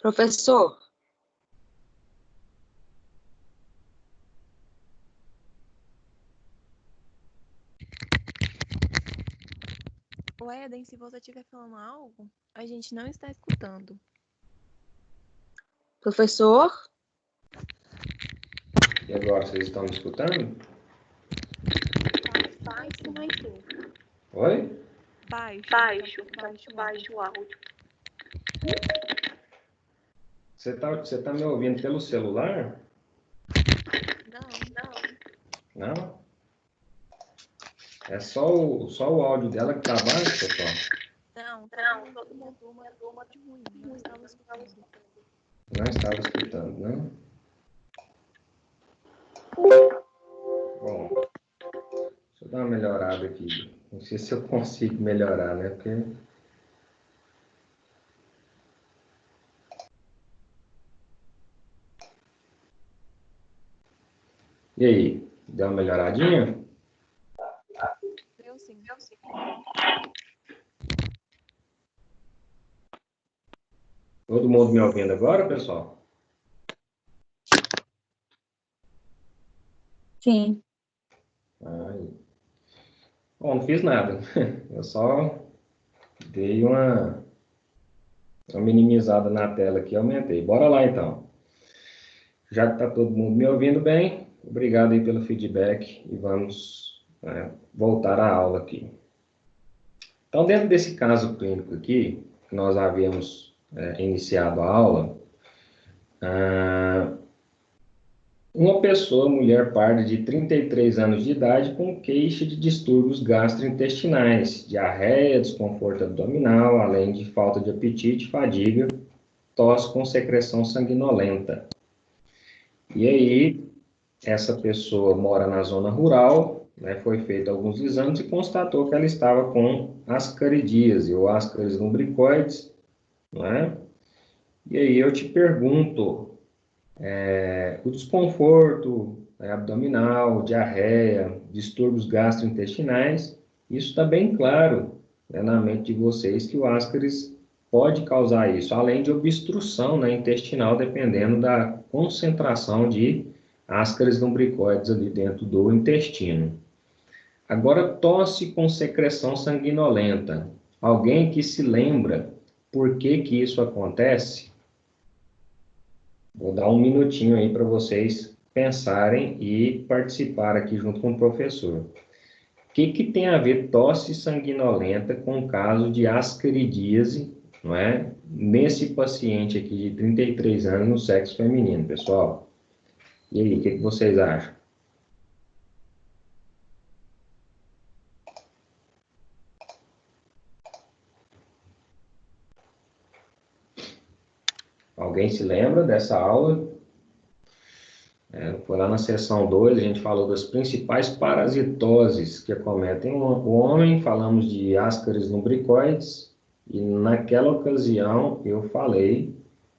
Professor, O Eden, se você estiver falando algo, a gente não está escutando. professor, E agora, vocês estão me escutando? Baixo. Oi? Baixo o áudio. Você tá me ouvindo pelo celular? Não. Não? É só o áudio dela que tá baixo, pessoal? Não, todo mundo de ruim. Não estava escutando. Não estava escutando, não? Bom, deixa eu dar uma melhorada aqui. Não sei se eu consigo melhorar, né? Porque... E aí, deu uma melhoradinha? Deu sim. Todo mundo me ouvindo agora, pessoal? Sim. Bom, não fiz nada. Eu só dei uma minimizada na tela aqui, aumentei. Bora lá, então. Já que está todo mundo me ouvindo bem, obrigado aí pelo feedback e vamos voltar à aula aqui. Então, dentro desse caso clínico aqui, que nós havíamos iniciado a aula, uma pessoa, mulher parda de 33 anos de idade, com queixa de distúrbios gastrointestinais, diarreia, desconforto abdominal, além de falta de apetite, fadiga, tosse com secreção sanguinolenta. E aí, essa pessoa mora na zona rural, né, foi feito alguns exames e constatou que ela estava com ascaridíase ou ascaris lumbricoides, né? E aí eu te pergunto, o desconforto abdominal, diarreia, distúrbios gastrointestinais, isso está bem claro, né, na mente de vocês que o ascaris pode causar isso, além de obstrução, né, intestinal, dependendo da concentração de ascaris lumbricoides ali dentro do intestino. Agora, tosse com secreção sanguinolenta. Alguém que se lembra por que que isso acontece? Vou dar um minutinho aí para vocês pensarem e participar aqui junto com o professor. O que que tem a ver tosse sanguinolenta com o caso de ascaridíase, não é? Nesse paciente aqui de 33 anos no sexo feminino, pessoal? E aí, o que que vocês acham? Alguém se lembra dessa aula? Foi lá na seção 2, a gente falou das principais parasitoses que acometem o homem, falamos de ascaris lumbricoides, e naquela ocasião eu falei,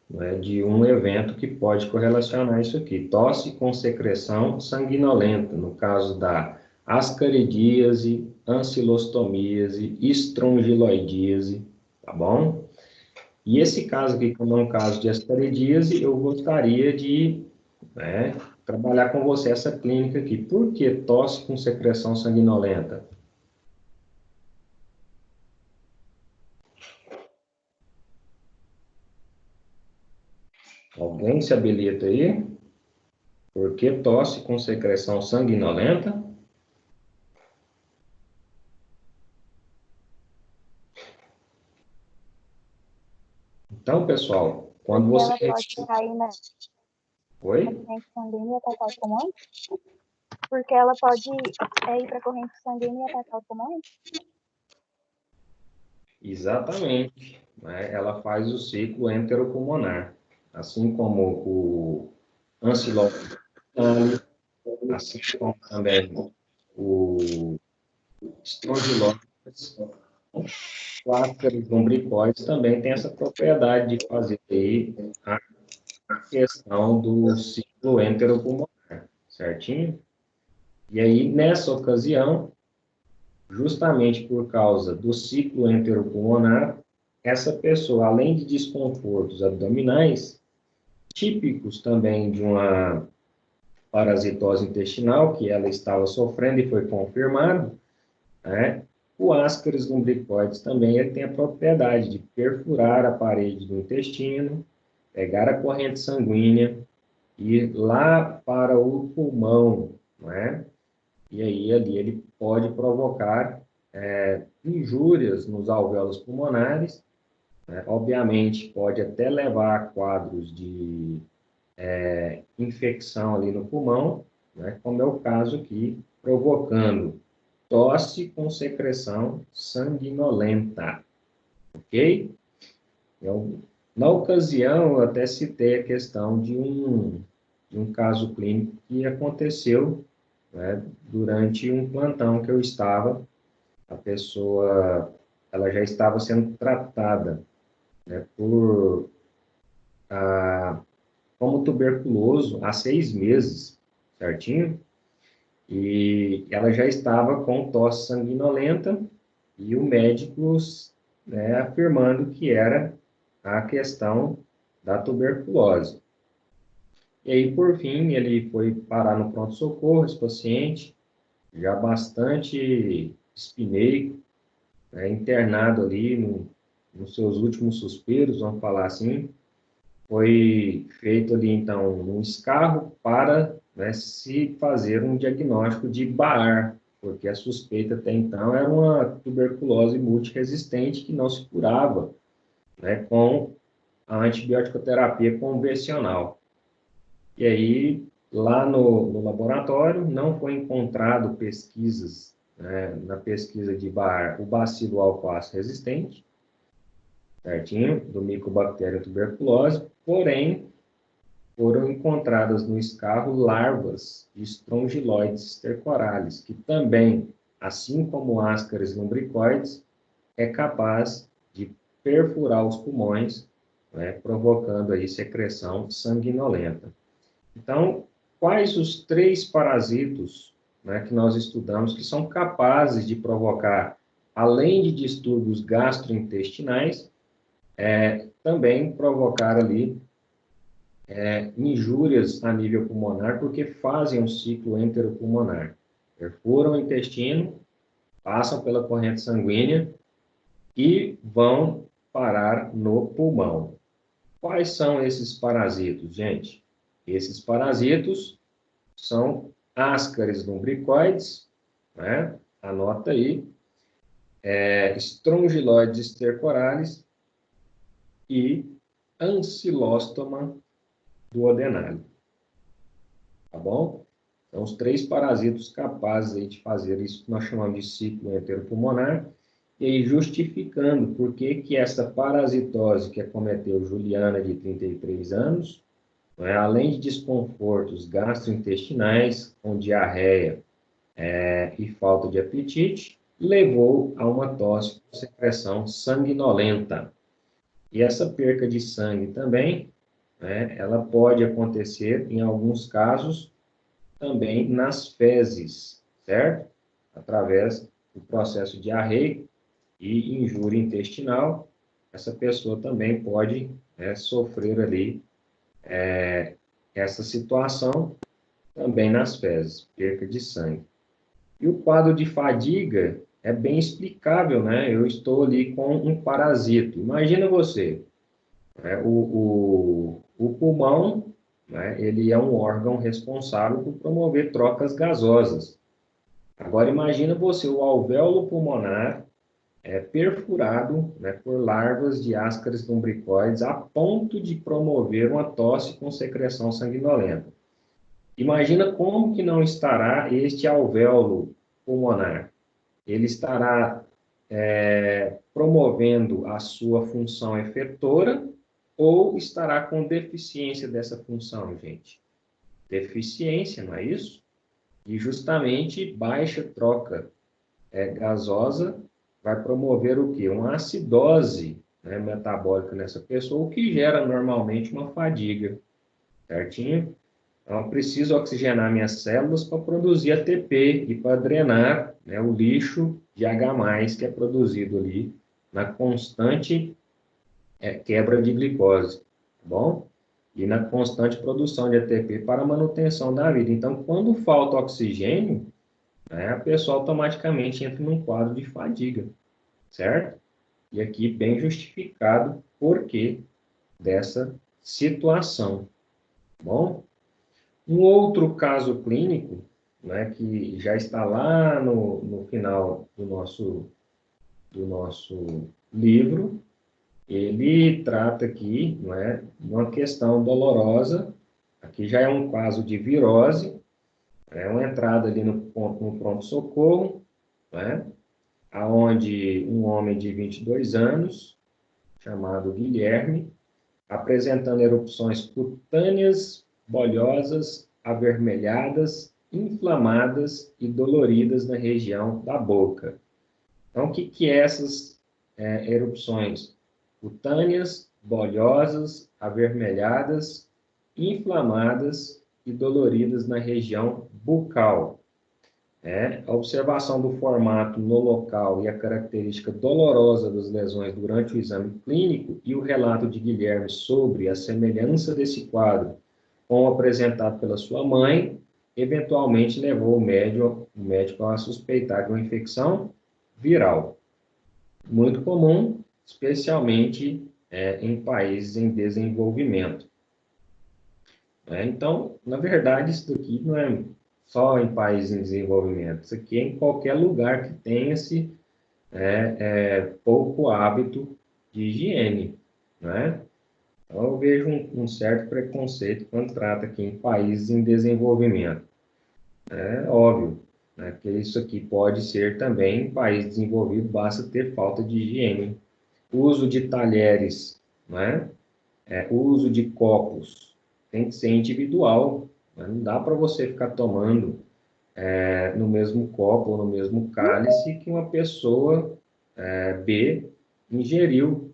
né, de um evento que pode correlacionar isso aqui, tosse com secreção sanguinolenta, no caso da ascaridíase, ancilostomíase, estrongiloidíase, tá bom? E esse caso aqui, como é um caso de ascaridíase, eu gostaria de trabalhar com você essa clínica aqui. Por que tosse com secreção sanguinolenta? Alguém se habilita aí? Por que tosse com secreção sanguinolenta? Então, pessoal, quando você... Ela pode cair na Oi? corrente sanguínea e atacar o pulmão? Porque ela pode ir para a corrente sanguínea e atacar o pulmão? Exatamente. Né? Ela faz o ciclo enteropulmonar. Assim como o ancilostomia, assim como também o estrongiloides, o ascaris lumbricoides também tem essa propriedade de fazer aí a questão do ciclo enteropulmonar, certinho? E aí, nessa ocasião, justamente por causa do ciclo enteropulmonar, essa pessoa, além de desconfortos abdominais, típicos também de uma parasitose intestinal, que ela estava sofrendo e foi confirmado, né? O ascaris lumbricoides também ele tem a propriedade de perfurar a parede do intestino, pegar a corrente sanguínea e ir lá para o pulmão, não é? E aí ali ele pode provocar injúrias nos alvéolos pulmonares, né? Obviamente pode até levar a quadros de infecção ali no pulmão, né? Como é o caso aqui, provocando tosse com secreção sanguinolenta, ok? Na ocasião, eu até citei a questão de um caso clínico que aconteceu, né, durante um plantão que eu estava. A pessoa, ela já estava sendo tratada, né, como tuberculoso há 6 meses, certinho? E ela já estava com tosse sanguinolenta e o médico, né, afirmando que era a questão da tuberculose. E aí, por fim, ele foi parar no pronto-socorro, esse paciente, já bastante espineico, né, internado ali nos seus últimos suspiros, vamos falar assim. Foi feito ali, então, um escarro para, né, se fazer um diagnóstico de Baar, porque a suspeita até então era uma tuberculose multiresistente que não se curava, né, com a antibiótico-terapia convencional. E aí, lá no laboratório, não foi encontrado pesquisas, né, na pesquisa de Baar, o bacilo alface resistente, certinho, do Mycobacterium tuberculose, porém, foram encontradas no escarro larvas de Strongyloides stercoralis, que também, assim como Ascaris lumbricoides, é capaz de perfurar os pulmões, né, provocando aí secreção sanguinolenta. Então, quais os 3 parasitos, né, que nós estudamos que são capazes de provocar, além de distúrbios gastrointestinais, também provocar ali injúrias a nível pulmonar, porque fazem um ciclo enteropulmonar. Perfuram o intestino, passam pela corrente sanguínea e vão parar no pulmão. Quais são esses parasitos, gente? Esses parasitos são Ascaris lumbricoides, né? Anota aí, Strongyloides stercoralis e Ancylostoma duodenale. Tá bom? Então, os 3 parasitos capazes aí de fazer isso que nós chamamos de ciclo enteropulmonar, e aí justificando por que essa parasitose que acometeu Juliana, de 33 anos, né, além de desconfortos gastrointestinais, com diarreia e falta de apetite, levou a uma tosse com secreção sanguinolenta. E essa perca de sangue também, né, ela pode acontecer, em alguns casos, também nas fezes, certo? Através do processo diarreico e injúria intestinal, essa pessoa também pode sofrer ali essa situação também nas fezes, perca de sangue. E o quadro de fadiga é bem explicável, né? Eu estou ali com um parasito. Imagina você, né? O pulmão, né? Ele é um órgão responsável por promover trocas gasosas. Agora imagina você, o alvéolo pulmonar perfurado, né, por larvas de Ascaris lumbricoides a ponto de promover uma tosse com secreção sanguinolenta. Imagina como que não estará este alvéolo pulmonar. Ele estará promovendo a sua função efetora ou estará com deficiência dessa função, gente? Deficiência, não é isso? E justamente baixa troca gasosa vai promover o quê? Uma acidose, né, metabólica nessa pessoa, o que gera normalmente uma fadiga, certinho? Então, eu preciso oxigenar minhas células para produzir ATP e para drenar, né, o lixo de H+, que é produzido ali na constante quebra de glicose, tá bom? E na constante produção de ATP para a manutenção da vida. Então, quando falta oxigênio, né, a pessoa automaticamente entra num quadro de fadiga, certo? E aqui bem justificado por que dessa situação, tá bom? Um outro caso clínico, né, que já está lá no final do nosso livro, ele trata aqui, não é, uma questão dolorosa, aqui já é um caso de virose, é uma entrada ali no pronto-socorro, né, aonde um homem de 22 anos, chamado Guilherme, apresentando erupções cutâneas, bolhosas, avermelhadas, inflamadas e doloridas na região da boca. Então, o que é essas erupções? Cutâneas, bolhosas, avermelhadas, inflamadas e doloridas na região bucal. A observação do formato no local e a característica dolorosa das lesões durante o exame clínico e o relato de Guilherme sobre a semelhança desse quadro com o apresentado pela sua mãe, eventualmente levou o médico a suspeitar de uma infecção viral. Muito comum, especialmente em países em desenvolvimento. Então, na verdade, isso daqui não é só em países em desenvolvimento, isso aqui é em qualquer lugar que tenha esse pouco hábito de higiene, né? Então, eu vejo um certo preconceito quando trata aqui em países em desenvolvimento. É óbvio, né, que isso aqui pode ser também em país desenvolvido, basta ter falta de higiene. Uso de talheres, né? Uso de copos, tem que ser individual, né? Não dá para você ficar tomando no mesmo copo ou no mesmo cálice que uma pessoa B ingeriu,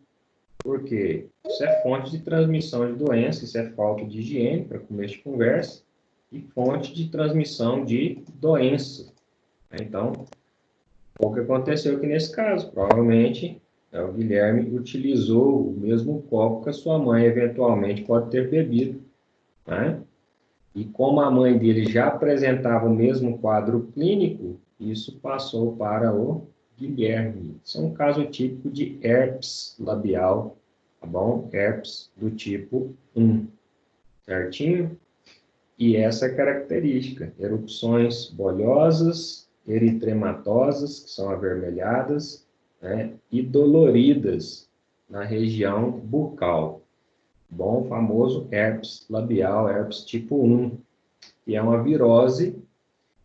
porque isso é fonte de transmissão de doença, isso é falta de higiene, para começo de conversa, e fonte de transmissão de doença. Então, o que aconteceu aqui nesse caso? Provavelmente, o Guilherme utilizou o mesmo copo que a sua mãe eventualmente pode ter bebido, né? E como a mãe dele já apresentava o mesmo quadro clínico, isso passou para o Guilherme. Isso é um caso típico de herpes labial, tá bom? Herpes do tipo 1, certinho? E essa é a característica, erupções bolhosas, eritrematosas, que são avermelhadas, né? E doloridas na região bucal. Bom, famoso herpes labial, herpes tipo 1, que é uma virose,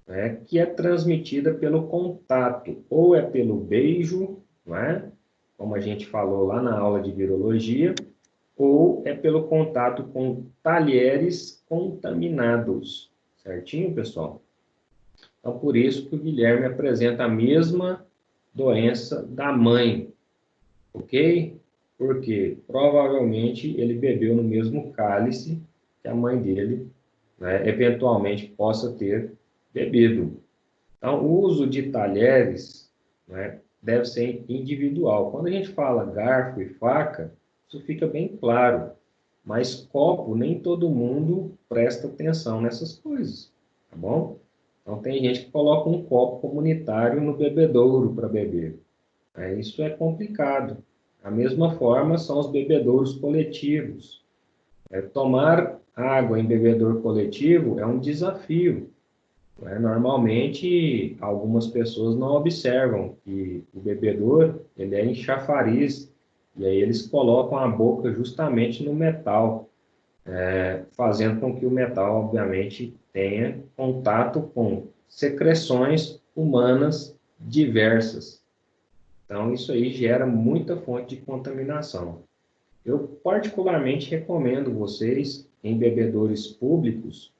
né, que é transmitida pelo contato, ou é pelo beijo, né, como a gente falou lá na aula de virologia, ou é pelo contato com talheres contaminados. Certinho, pessoal? Então, por isso que o Guilherme apresenta a mesma doença da mãe, ok? Porque provavelmente ele bebeu no mesmo cálice que a mãe dele, né, eventualmente possa ter bebido. Então, o uso de talheres, né, deve ser individual. Quando a gente fala garfo e faca, isso fica bem claro. Mas copo, nem todo mundo presta atenção nessas coisas, tá bom? Então, tem gente que coloca um copo comunitário no bebedouro para beber. Isso é complicado. Da mesma forma, são os bebedouros coletivos. Tomar água em bebedouro coletivo é um desafio. Normalmente, algumas pessoas não observam que o bebedouro ele é em chafariz, e aí eles colocam a boca justamente no metal, fazendo com que o metal, obviamente, tenha contato com secreções humanas diversas. Então, isso aí gera muita fonte de contaminação. Eu, particularmente, recomendo vocês, em bebedouros públicos,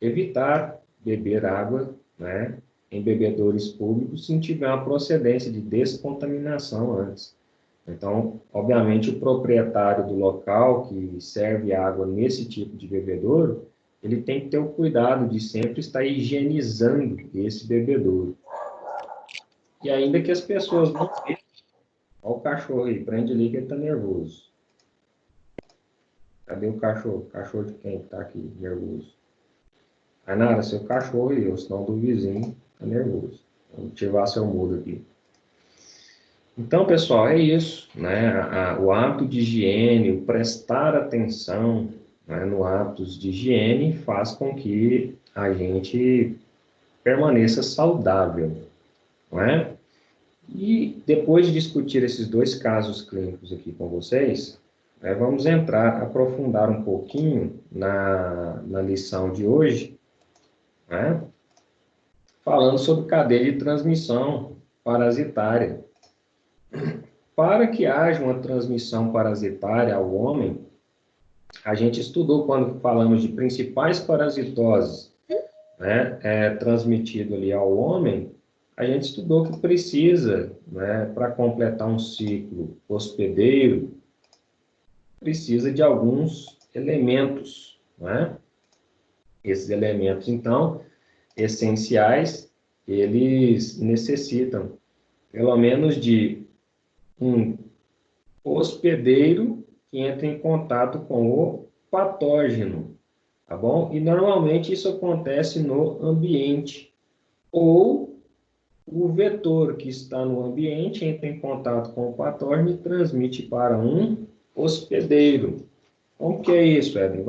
evitar beber água, né, em bebedouros públicos se tiver uma procedência de descontaminação antes. Então, obviamente, o proprietário do local que serve água nesse tipo de bebedouro, ele tem que ter o cuidado de sempre estar higienizando esse bebedouro. E ainda que as pessoas não vejam, olha o cachorro aí, prende ali que ele está nervoso. Cadê o cachorro? O cachorro de quem está aqui, nervoso? Aí nada, seu cachorro e eu, senão do vizinho, está nervoso. Vou ativar seu mudo aqui. Então, pessoal, é isso, né? O hábito de higiene, o prestar atenção, né, no hábitos de higiene faz com que a gente permaneça saudável, não é? E depois de discutir esses dois casos clínicos aqui com vocês, vamos aprofundar um pouquinho na lição de hoje, né? Falando sobre cadeia de transmissão parasitária. Para que haja uma transmissão parasitária ao homem, a gente estudou quando falamos de principais parasitoses, né, transmitido ali ao homem, a gente estudou que precisa, né, para completar um ciclo hospedeiro, precisa de alguns elementos, né? Esses elementos, então, essenciais eles necessitam pelo menos de um hospedeiro que entre em contato com o patógeno, tá bom? E normalmente isso acontece no ambiente, ou o vetor que está no ambiente entra em contato com o patógeno e transmite para um hospedeiro. Como que é isso, Edwin?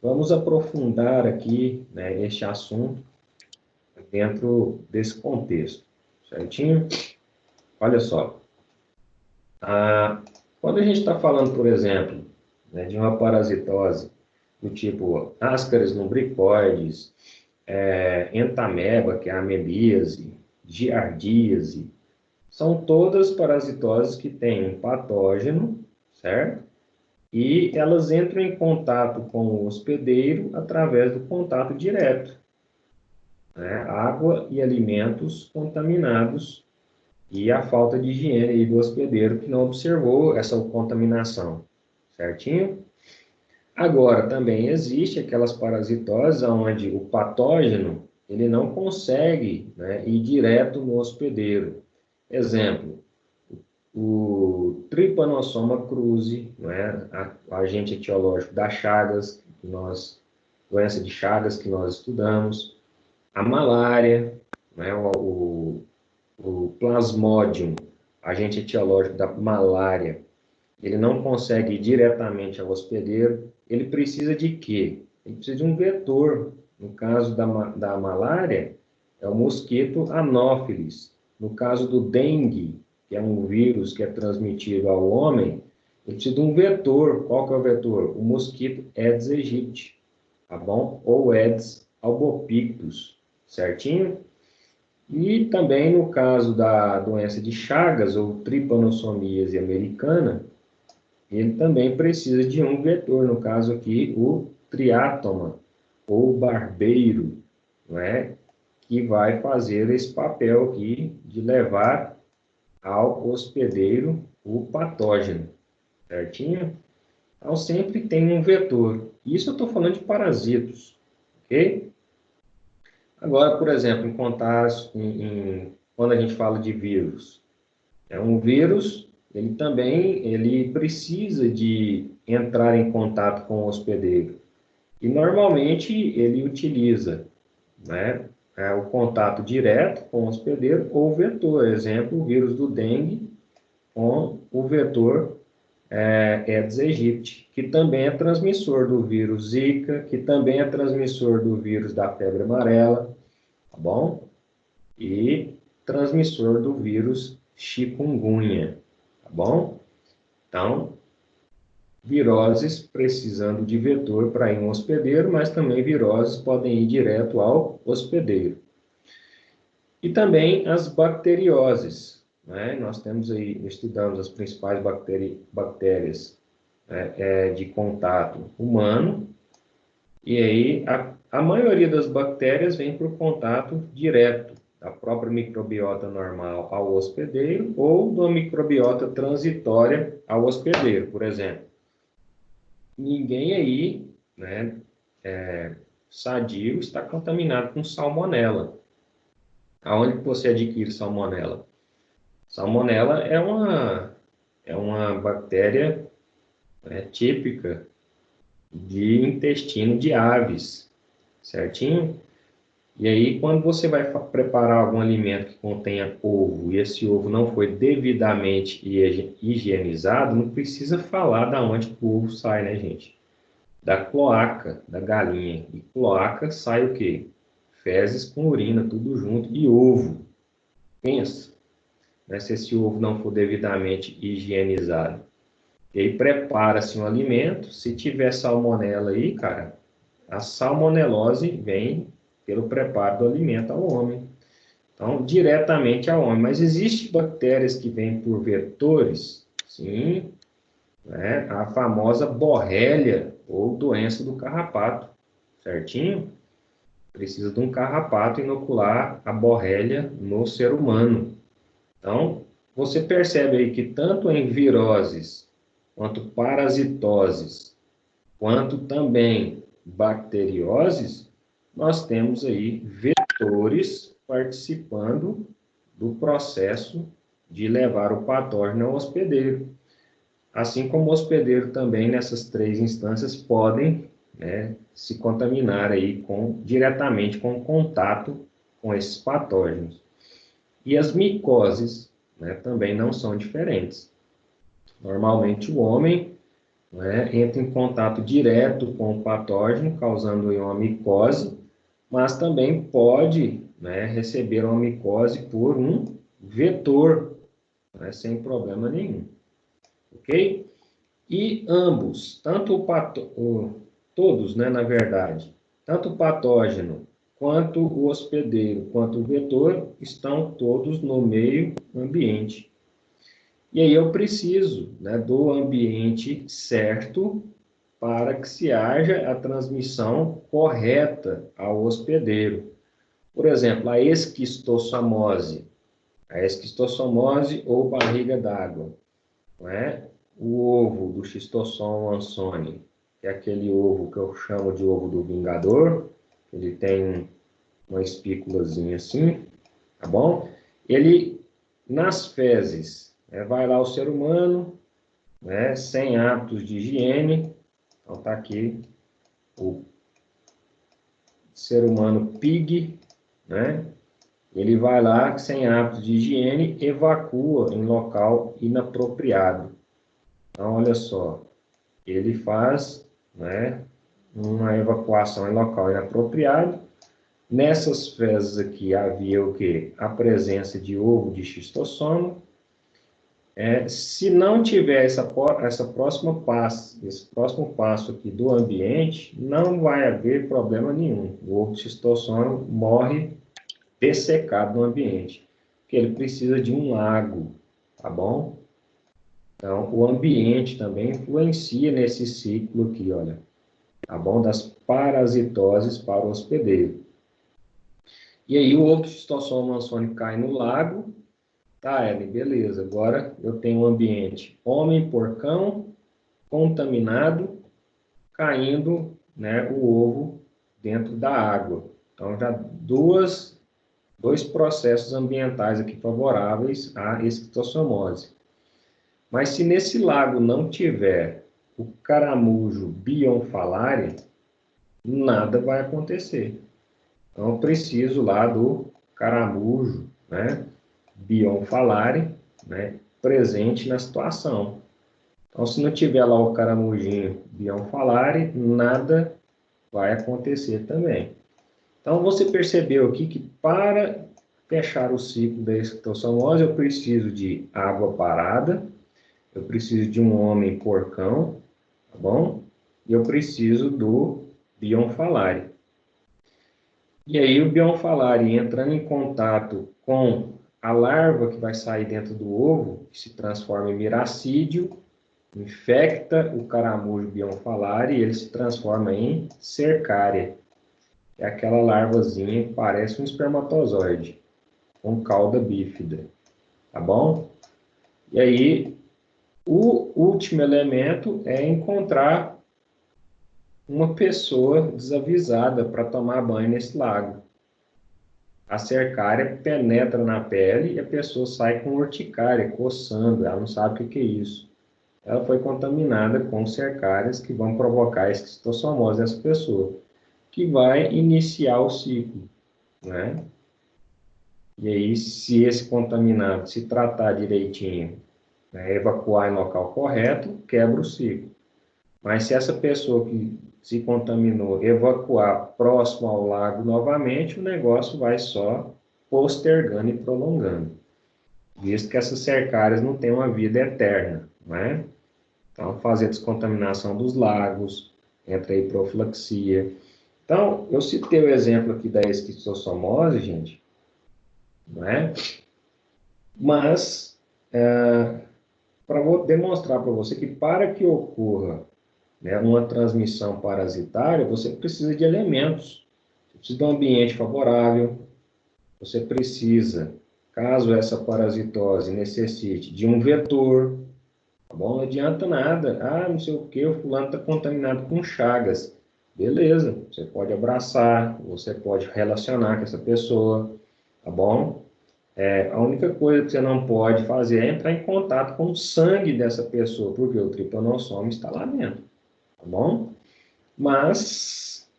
Vamos aprofundar aqui, né, este assunto dentro desse contexto, certinho? Olha só, quando a gente está falando, por exemplo, né, de uma parasitose do tipo Ascaris lumbricoides, entameba, que é a amebíase, giardíase, são todas parasitoses que têm um patógeno, certo? E elas entram em contato com o hospedeiro através do contato direto, né? Água e alimentos contaminados e a falta de higiene aí do hospedeiro que não observou essa contaminação, certinho? Agora, também existe aquelas parasitoses onde o patógeno ele não consegue, né, ir direto no hospedeiro. Exemplo, o Trypanosoma cruzi, né, o agente etiológico da Chagas, doença de Chagas que nós estudamos, a malária, né, o Plasmodium, agente etiológico da malária, ele não consegue ir diretamente ao hospedeiro, ele precisa de quê? Ele precisa de um vetor. No caso da malária, é o mosquito Anopheles. No caso do dengue, que é um vírus que é transmitido ao homem, ele precisa de um vetor. Qual que é o vetor? O mosquito Aedes aegypti, tá bom? Ou Aedes albopictus, certinho? E também no caso da doença de Chagas, ou tripanossomíase americana, ele também precisa de um vetor, no caso aqui, o triátoma, ou barbeiro, não é? Que vai fazer esse papel aqui de levar ao hospedeiro o patógeno, certinho? Então, sempre tem um vetor. Isso eu estou falando de parasitos, ok? Agora, por exemplo, quando a gente fala de vírus, um vírus, ele precisa de entrar em contato com o hospedeiro. E, normalmente, ele utiliza, né, o contato direto com o hospedeiro ou o vetor. Exemplo, o vírus do dengue com o vetor Aedes aegypti, que também é transmissor do vírus Zika, que também é transmissor do vírus da febre amarela, tá bom? E transmissor do vírus chikungunya, tá bom? Então, viroses precisando de vetor para ir no hospedeiro, mas também viroses podem ir direto ao hospedeiro. E também as bacterioses, né? Nós temos aí, estudamos as principais bactérias de contato humano, e aí a maioria das bactérias vem por contato direto da própria microbiota normal ao hospedeiro ou da microbiota transitória ao hospedeiro, por exemplo. Ninguém aí, né, sadio, está contaminado com salmonela. Aonde você adquire salmonela? Salmonela é uma bactéria típica de intestino de aves, certinho? E aí, quando você vai preparar algum alimento que contenha ovo e esse ovo não foi devidamente higienizado, não precisa falar da onde que o ovo sai, né, gente? Da cloaca da galinha. E cloaca sai o quê? Fezes com urina, tudo junto, e ovo. Pensa, né, se esse ovo não for devidamente higienizado. E aí prepara-se um alimento, se tiver salmonela aí, cara, a salmonelose vem pelo preparo do alimento ao homem. Então, diretamente ao homem. Mas existem bactérias que vêm por vetores? Sim, né? A famosa borrélia ou doença do carrapato, certinho? Precisa de um carrapato inocular a borrélia no ser humano. Então, você percebe aí que tanto em viroses, quanto parasitoses, quanto também bacterioses, nós temos aí vetores participando do processo de levar o patógeno ao hospedeiro. Assim como o hospedeiro também, nessas 3 instâncias, podem, né, se contaminar aí diretamente com contato com esses patógenos. E as micoses, né, também não são diferentes. Normalmente o homem, né, entra em contato direto com o patógeno, causando uma micose, mas também pode, né, receber uma micose por um vetor, né, sem problema nenhum. Ok? E ambos, todos, né, na verdade, tanto o patógeno, quanto o hospedeiro, quanto o vetor, estão todos no meio ambiente. E aí eu preciso, né, do ambiente certo para que se haja a transmissão correta ao hospedeiro. Por exemplo, a esquistossomose ou barriga d'água, não é? O ovo do Schistosoma ansoni, que é aquele ovo que eu chamo de ovo do vingador, ele tem uma espículazinha assim, tá bom? Ele, nas fezes, vai lá o ser humano, né, sem hábitos de higiene, então tá aqui o ser humano pig, né? Ele vai lá sem hábitos de higiene, evacua em local inapropriado. Então, olha só, ele faz, né, uma evacuação em local inapropriado. Nessas fezes aqui havia o quê? A presença de ovo de xistossoma. Se não tiver esse próximo passo aqui do ambiente, não vai haver problema nenhum. O ovo de xistossoma morre dessecado no ambiente, porque ele precisa de um lago, tá bom? Então, o ambiente também influencia nesse ciclo aqui, olha, tá bom? Das parasitoses para o hospedeiro. E aí, o ovo de Schistosoma ansoni cai no lago. Tá, Ellen, beleza. Agora eu tenho um ambiente homem-porcão, contaminado, caindo, né, o ovo dentro da água. Então, já dois processos ambientais aqui favoráveis à esquistossomose. Mas se nesse lago não tiver o caramujo bionfalare, nada vai acontecer. Então, eu preciso lá do caramujo, né, bionfalare, né, presente na situação. Então, se não tiver lá o caramujinho bionfalare, nada vai acontecer também. Então, você percebeu aqui que para fechar o ciclo da esquistossomose, eu preciso de água parada, eu preciso de um homem porcão, tá bom? E eu preciso do bionfalare. E aí o bionfalare entrando em contato com a larva que vai sair dentro do ovo, que se transforma em miracídio, infecta o caramujo bionfalare e ele se transforma em cercária. É aquela larvazinha que parece um espermatozoide, com cauda bífida, tá bom? E aí, o último elemento é encontrar uma pessoa desavisada para tomar banho nesse lago. A cercária penetra na pele e a pessoa sai com urticária, coçando, ela não sabe o que é isso. Ela foi contaminada com cercárias que vão provocar esquistossomose nessa pessoa, que vai iniciar o ciclo, né? E aí, se esse contaminado se tratar direitinho, né, evacuar em local correto, quebra o ciclo. Mas se essa pessoa que se contaminou evacuar próximo ao lago novamente, o negócio vai só postergando e prolongando, visto que essas cercárias não têm uma vida eterna, né? Então, fazer descontaminação dos lagos, entra aí profilaxia. Então, eu citei o exemplo aqui da esquistossomose, gente, né? Mas, para demonstrar para você que para que ocorra, né, uma transmissão parasitária, você precisa de elementos. Você precisa de um ambiente favorável, você precisa, caso essa parasitose necessite de um vetor, tá bom? Não adianta nada, não sei o que, o fulano está contaminado com chagas. Beleza, você pode abraçar, você pode relacionar com essa pessoa. tá bom? A única coisa que você não pode fazer é entrar em contato com o sangue dessa pessoa, porque o tripanossoma está lá dentro, tá bom? Mas,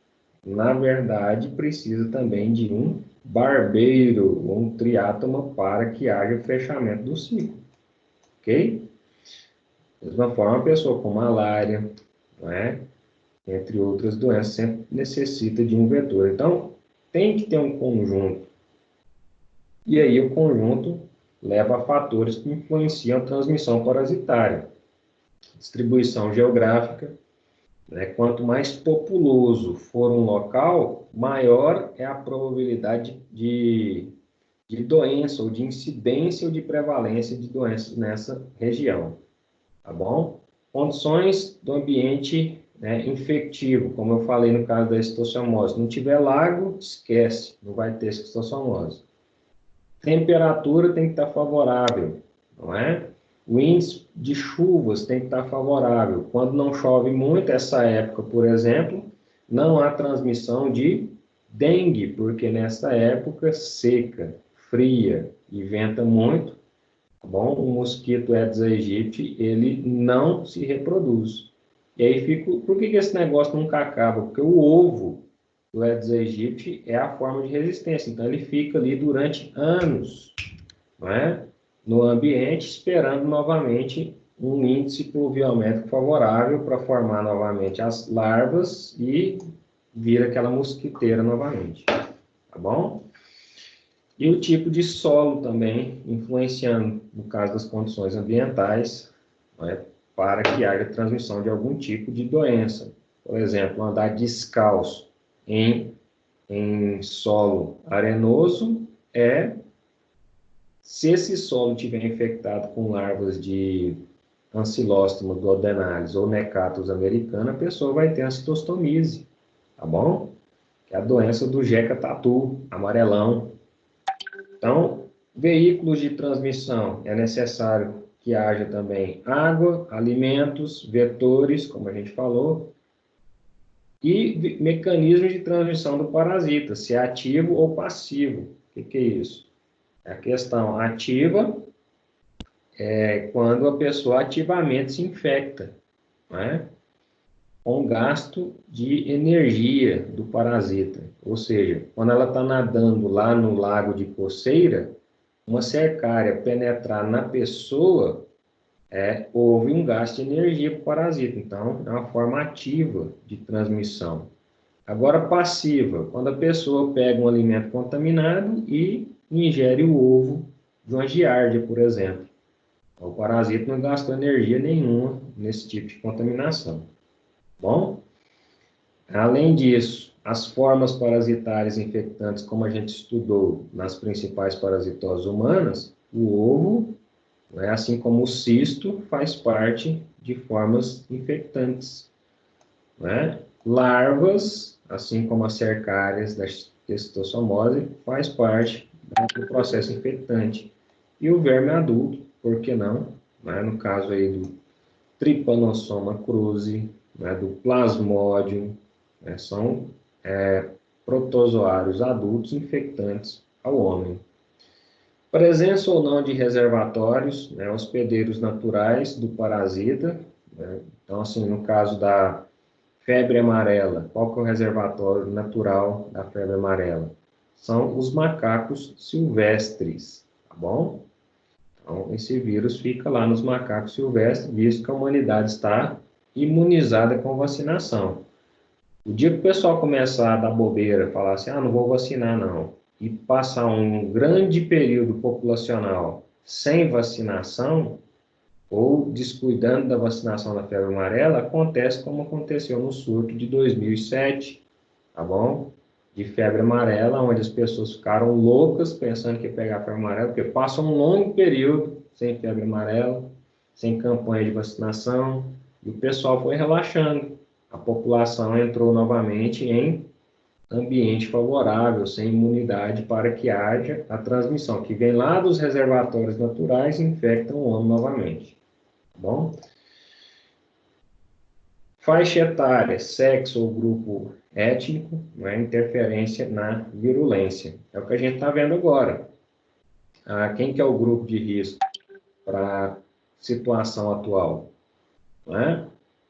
na verdade, precisa também de um barbeiro ou um triátoma para que haja fechamento do ciclo, ok? Da mesma forma, a pessoa com malária, não é? Entre outras doenças, sempre necessita de um vetor. Então, tem que ter um conjunto. E aí, o conjunto leva a fatores que influenciam a transmissão parasitária. Distribuição geográfica, né? Quanto mais populoso for um local, maior é a probabilidade de doença, ou de incidência ou de prevalência de doenças nessa região. Tá bom? Condições do ambiente, né, infectivo, como eu falei no caso da esquistossomose. Se não tiver lago, esquece, não vai ter esquistossomose. Temperatura tem que estar favorável, não é? O índice de chuvas tem que estar favorável. Quando não chove muito, essa época, por exemplo, não há transmissão de dengue, porque nessa época seca, fria e venta muito, tá bom? O mosquito Aedes aegypti, ele não se reproduz. E aí fica, por que esse negócio nunca acaba? Porque o ovo do Aedes aegypti é a forma de resistência, então ele fica ali durante anos, não é? No ambiente, esperando novamente um índice pluviométrico favorável para formar novamente as larvas e vir aquela mosquiteira novamente, tá bom? E o tipo de solo também, influenciando, no caso das condições ambientais, né, para que haja transmissão de algum tipo de doença. Por exemplo, andar descalço em solo arenoso se esse solo estiver infectado com larvas de Ancylostoma duodenalis ou Necatus americana, a pessoa vai ter ancistostomise, tá bom? Que é a doença do jeca tatu, amarelão. Então, veículos de transmissão, é necessário que haja também água, alimentos, vetores, como a gente falou, e mecanismos de transmissão do parasita, se é ativo ou passivo. O que é isso? A questão ativa é quando a pessoa ativamente se infecta, né? Com gasto de energia do parasita. Ou seja, quando ela está nadando lá no lago de coceira, uma cercária penetrar na pessoa, houve um gasto de energia para o parasita. Então, é uma forma ativa de transmissão. Agora, passiva, quando a pessoa pega um alimento contaminado e ingere o ovo de uma giardia, por exemplo. O parasita não gastou energia nenhuma nesse tipo de contaminação. Bom, além disso, as formas parasitárias infectantes, como a gente estudou nas principais parasitoses humanas, o ovo, né, assim como o cisto, faz parte de formas infectantes, né? Larvas, assim como as cercárias da esquistossomose, faz parte do processo infectante. E o verme adulto, por que não? Né? No caso aí do Trypanosoma cruzi, né? Do Plasmodium, né? São protozoários adultos infectantes ao homem. Presença ou não de reservatórios, né? Hospedeiros naturais do parasita, né? Então, assim, no caso da febre amarela, qual que é o reservatório natural da febre amarela? São os macacos silvestres, tá bom? Então, esse vírus fica lá nos macacos silvestres, visto que a humanidade está imunizada com vacinação. O dia que o pessoal começar a dar bobeira, falar assim, não vou vacinar não, e passar um grande período populacional sem vacinação, ou descuidando da vacinação da febre amarela, acontece como aconteceu no surto de 2007, tá bom? De febre amarela, onde as pessoas ficaram loucas pensando que ia pegar febre amarela, porque passa um longo período sem febre amarela, sem campanha de vacinação, e o pessoal foi relaxando. A população entrou novamente em ambiente favorável, sem imunidade, para que haja a transmissão, que vem lá dos reservatórios naturais e infectam o homem novamente. Tá bom? Faixa etária, sexo ou grupo étnico, né, interferência na virulência. É o que a gente está vendo agora. Quem que é o grupo de risco para a situação atual? Né?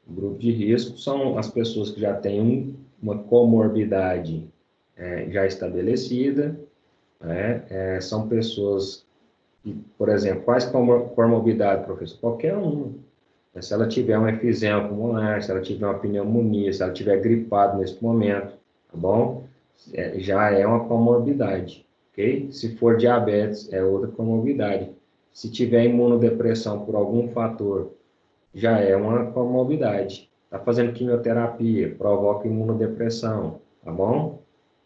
O grupo de risco são as pessoas que já têm uma comorbidade já estabelecida, né? São pessoas que, por exemplo, quais comorbidade, professor? Qualquer um. Se ela tiver um efizema pulmonar, se ela tiver uma pneumonia, se ela tiver gripado nesse momento, tá bom? Já é uma comorbidade, ok? Se for diabetes, é outra comorbidade. Se tiver imunodepressão por algum fator, já é uma comorbidade. Está fazendo quimioterapia, provoca imunodepressão, tá bom?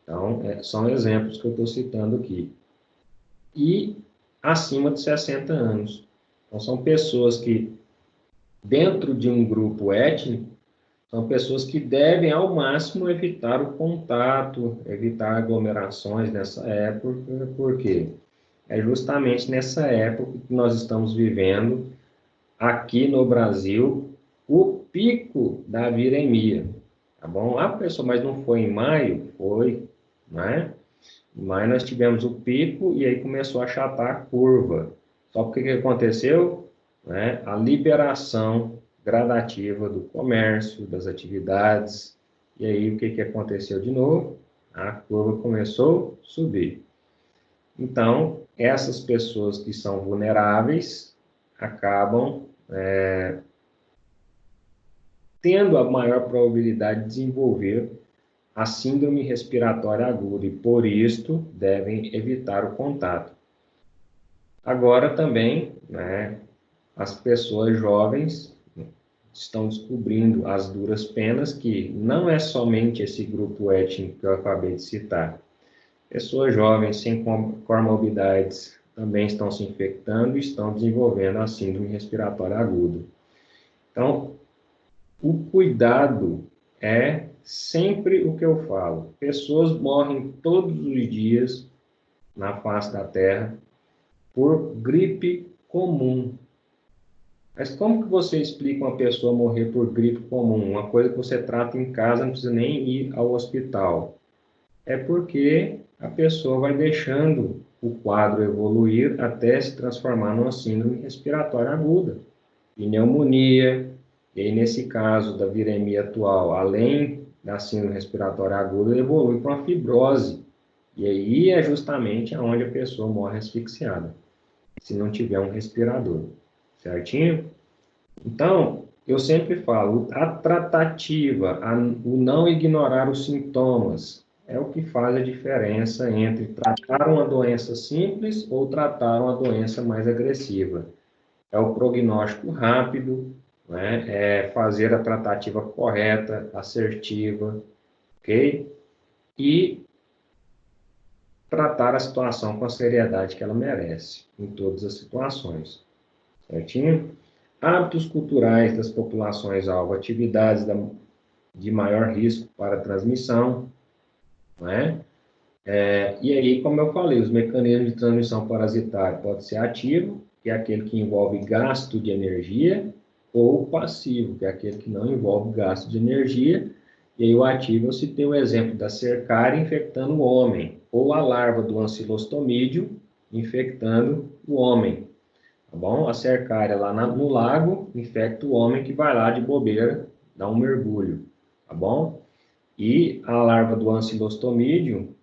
Então, são exemplos que eu estou citando aqui. E acima de 60 anos. Então, são pessoas que, dentro de um grupo étnico, são pessoas que devem, ao máximo, evitar o contato, evitar aglomerações nessa época. Por quê? É justamente nessa época que nós estamos vivendo, aqui no Brasil, o pico da viremia, tá bom? Pessoa, mas não foi em maio? Foi, né? Em maio nós tivemos o pico e aí começou a achatar a curva. Só que o que aconteceu? Né? A liberação gradativa do comércio, das atividades, e aí o que aconteceu de novo? A curva começou a subir. Então, essas pessoas que são vulneráveis acabam tendo a maior probabilidade de desenvolver a síndrome respiratória aguda e, por isto, devem evitar o contato. Agora também, né, as pessoas jovens estão descobrindo as duras penas que não é somente esse grupo étnico que eu acabei de citar. Pessoas jovens sem comorbidades também estão se infectando e estão desenvolvendo a síndrome respiratória aguda. Então, o cuidado é sempre o que eu falo. Pessoas morrem todos os dias na face da Terra por gripe comum. Mas como que você explica uma pessoa morrer por gripe comum? Uma coisa que você trata em casa, não precisa nem ir ao hospital. É porque a pessoa vai deixando o quadro evoluir até se transformar numa síndrome respiratória aguda. Pneumonia, e aí nesse caso da viremia atual, além da síndrome respiratória aguda, evolui para uma fibrose. E aí é justamente onde a pessoa morre asfixiada, se não tiver um respirador. Certinho? Então, eu sempre falo, a tratativa, o não ignorar os sintomas, é o que faz a diferença entre tratar uma doença simples ou tratar uma doença mais agressiva. É o prognóstico rápido, né? É fazer a tratativa correta, assertiva, ok? E tratar a situação com a seriedade que ela merece, em todas as situações. Certinho? Hábitos culturais das populações-alvo, atividades de maior risco para transmissão, né? E aí, como eu falei, os mecanismos de transmissão parasitária pode ser ativo, que é aquele que envolve gasto de energia, ou passivo, que é aquele que não envolve gasto de energia. E aí o ativo, eu citei o exemplo da cercária infectando o homem, ou a larva do ancilostomídio infectando o homem. Tá bom? A cercária lá no lago infecta o homem que vai lá de bobeira dar um mergulho, tá bom? E a larva do ancilostomídio,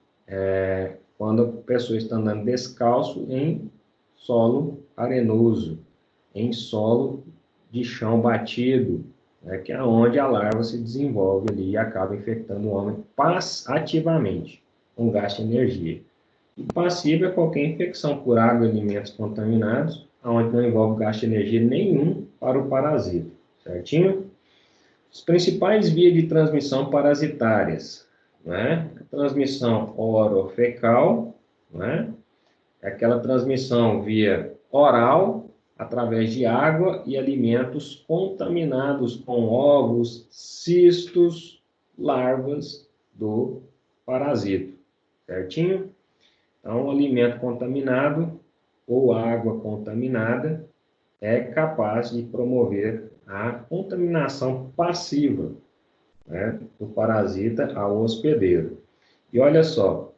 quando a pessoa está andando descalço em solo arenoso, em solo de chão batido, né, que é onde a larva se desenvolve ali e acaba infectando o homem ativamente, com gasto de energia. E passivo é qualquer infecção por água e alimentos contaminados, onde não envolve gasto de energia nenhum para o parasita, certinho? As principais vias de transmissão parasitárias, né? A transmissão orofecal, né? É aquela transmissão via oral, através de água e alimentos contaminados com ovos, cistos, larvas do parasito, certinho? Então, o alimento contaminado ou água contaminada é capaz de promover a contaminação passiva, né, do parasita ao hospedeiro. E olha só,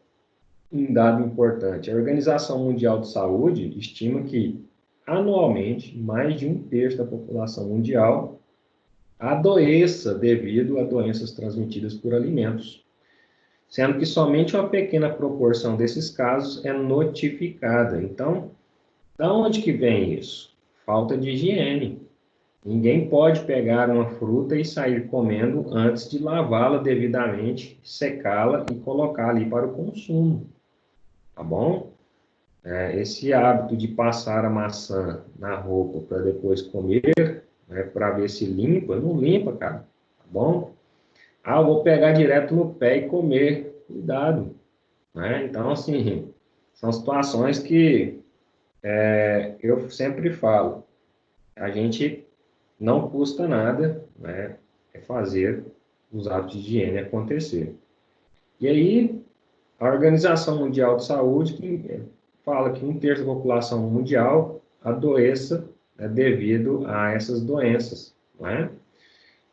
um dado importante, a Organização Mundial de Saúde estima que, anualmente, mais de 1/3 da população mundial adoeça devido a doenças transmitidas por alimentos, sendo que somente uma pequena proporção desses casos é notificada. Então, da onde que vem isso? Falta de higiene. Ninguém pode pegar uma fruta e sair comendo antes de lavá-la devidamente, secá-la e colocar ali para o consumo, tá bom? Esse hábito de passar a maçã na roupa para depois comer, né, para ver se limpa, não limpa, cara, tá bom? Ah, eu vou pegar direto no pé e comer, cuidado, né? Então, assim, são situações que eu sempre falo, a gente não custa nada, né, fazer os hábitos de higiene acontecer. E aí, a Organização Mundial de Saúde que fala que 1/3 da população mundial adoeça, né, devido a essas doenças, né?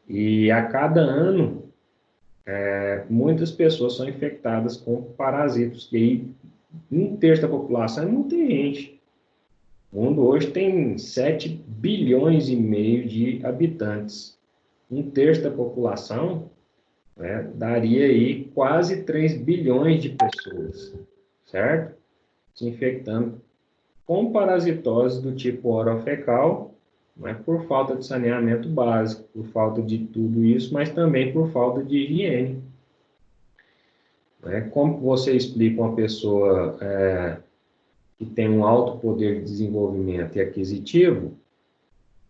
E a cada ano, muitas pessoas são infectadas com parasitas. E aí, 1/3 da população é muita gente. O mundo hoje tem 7,5 bilhões de habitantes. 1/3 da população, né, daria aí quase 3 bilhões de pessoas, certo? Se infectando com parasitose do tipo orofecal, né, por falta de saneamento básico, por falta de tudo isso, mas também por falta de higiene. Né? Como você explica uma pessoa que tem um alto poder de desenvolvimento e aquisitivo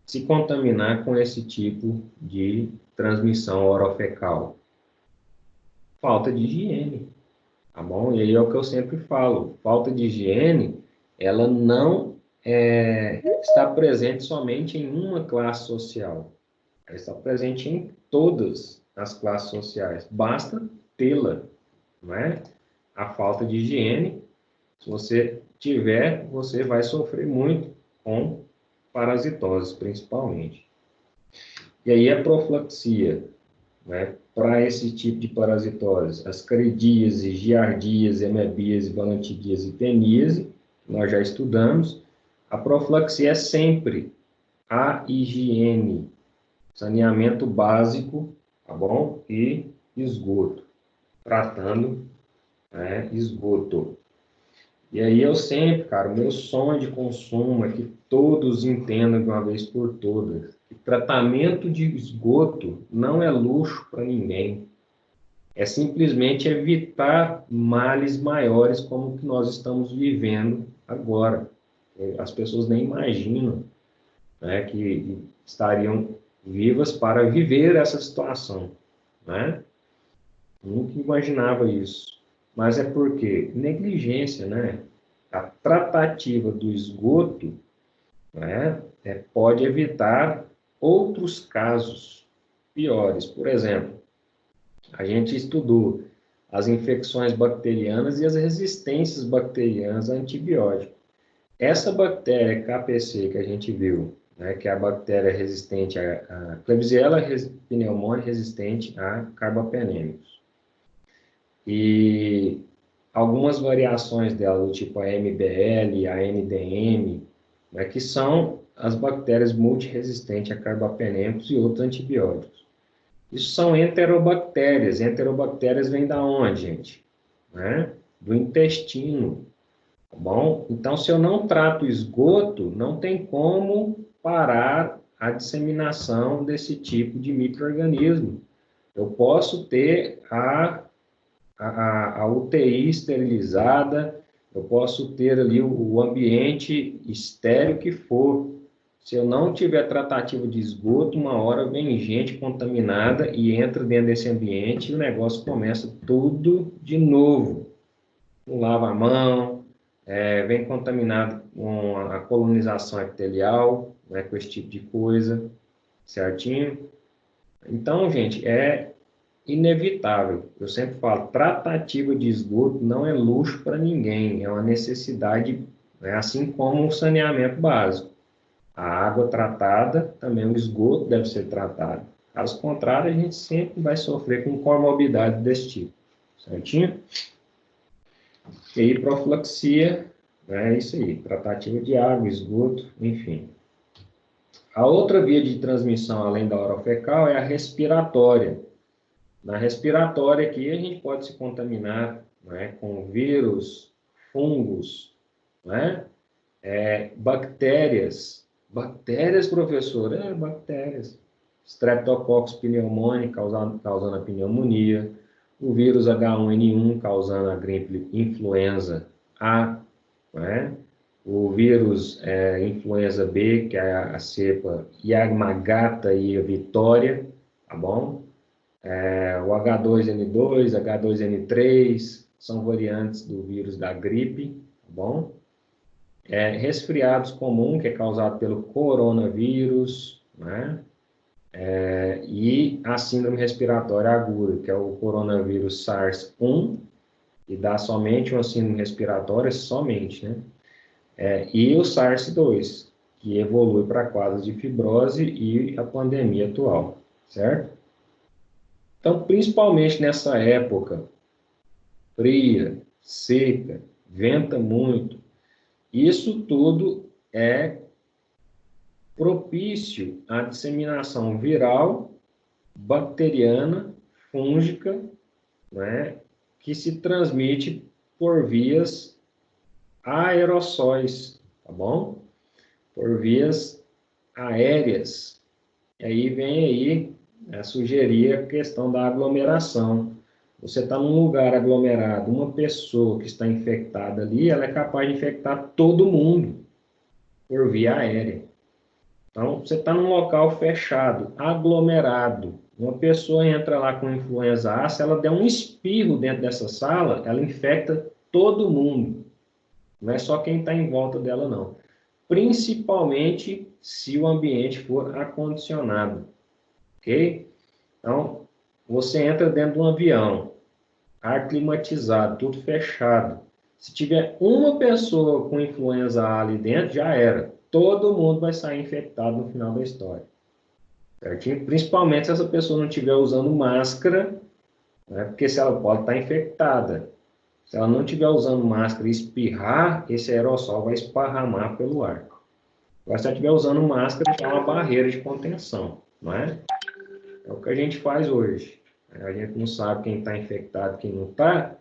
se contaminar com esse tipo de transmissão orofecal? Falta de higiene, tá bom? E aí é o que eu sempre falo, falta de higiene, ela não está presente somente em uma classe social, ela está presente em todas as classes sociais, basta tê-la, não é? A falta de higiene, se você tiver, você vai sofrer muito com parasitose, principalmente. E aí a profilaxia, né, para esse tipo de parasitose, as cardíase, giardíase, amebíase, balantidiase e teníase, nós já estudamos. A profilaxia é sempre a higiene, saneamento básico, tá bom? E esgoto, tratando, né, esgoto. E aí eu sempre, cara, o meu sonho de consumo é que todos entendam de uma vez por todas que tratamento de esgoto não é luxo para ninguém. É simplesmente evitar males maiores como o que nós estamos vivendo agora. As pessoas nem imaginam, né, que estariam vivas para viver essa situação, né? Nunca imaginava isso. Mas é porque negligência, né? A tratativa do esgoto, né, pode evitar outros casos piores. Por exemplo, a gente estudou as infecções bacterianas e as resistências bacterianas a antibióticos. Essa bactéria KPC que a gente viu, né, que é a bactéria resistente a Klebsiella pneumoniae resistente a carbapenêmicos. E algumas variações dela, do tipo a MBL, a NDM, né, que são as bactérias multiresistentes a carbapenêmicos e outros antibióticos. Isso são enterobactérias. Enterobactérias vêm da onde, gente? Né? Do intestino. Tá bom? Então, se eu não trato o esgoto, não tem como parar a disseminação desse tipo de micro-organismo. Eu posso ter a UTI esterilizada, eu posso ter ali o ambiente estéril que for. Se eu não tiver tratativa de esgoto, uma hora vem gente contaminada e entra dentro desse ambiente e o negócio começa tudo de novo. Não lava a mão, vem contaminado com a colonização epitelial, né, com esse tipo de coisa, certinho? Então, gente, é inevitável. Eu sempre falo, tratativa de esgoto não é luxo para ninguém, é uma necessidade, né, assim como o saneamento básico. A água tratada, também o esgoto deve ser tratado. Caso contrário, a gente sempre vai sofrer com comorbidade desse tipo. Certinho? E aí, profilaxia, é isso aí, tratativa de água, esgoto, enfim. A outra via de transmissão, além da orofecal, é a respiratória. Na respiratória aqui, a gente pode se contaminar, né, com vírus, fungos, né, bactérias. Bactérias, professor? Bactérias. Streptococcus pneumoniae, causando a pneumonia. O vírus H1N1, causando a gripe influenza A, né? O vírus influenza B, que é a cepa Yamagata e a Vitória, tá bom? O H2N2, H2N3, são variantes do vírus da gripe, tá bom? Resfriados comum, que é causado pelo coronavírus, né? E a síndrome respiratória aguda, que é o coronavírus SARS-1, que dá somente uma síndrome respiratória, somente, né? E o SARS-2, que evolui para quadros de fibrose e a pandemia atual, certo? Então, principalmente nessa época fria, seca, venta muito, isso tudo é propício à disseminação viral, bacteriana, fúngica, né, que se transmite por vias aerossóis, tá bom? Por vias aéreas. E aí vem aí sugerir a questão da aglomeração. Você está num lugar aglomerado, uma pessoa que está infectada ali, ela é capaz de infectar todo mundo por via aérea. Então, você está num local fechado, aglomerado. Uma pessoa entra lá com influenza A, se ela der um espirro dentro dessa sala, ela infecta todo mundo. Não é só quem está em volta dela, não. Principalmente se o ambiente for acondicionado. Ok? Então, você entra dentro de um avião, ar climatizado, tudo fechado. Se tiver uma pessoa com influenza A ali dentro, já era. Todo mundo vai sair infectado no final da história. Certinho? Principalmente se essa pessoa não estiver usando máscara, né? Porque se ela pode estar infectada. Se ela não estiver usando máscara e espirrar, esse aerossol vai esparramar pelo ar. Agora, se ela estiver usando máscara, é uma barreira de contenção, não é? É o que a gente faz hoje. A gente não sabe quem está infectado e quem não está,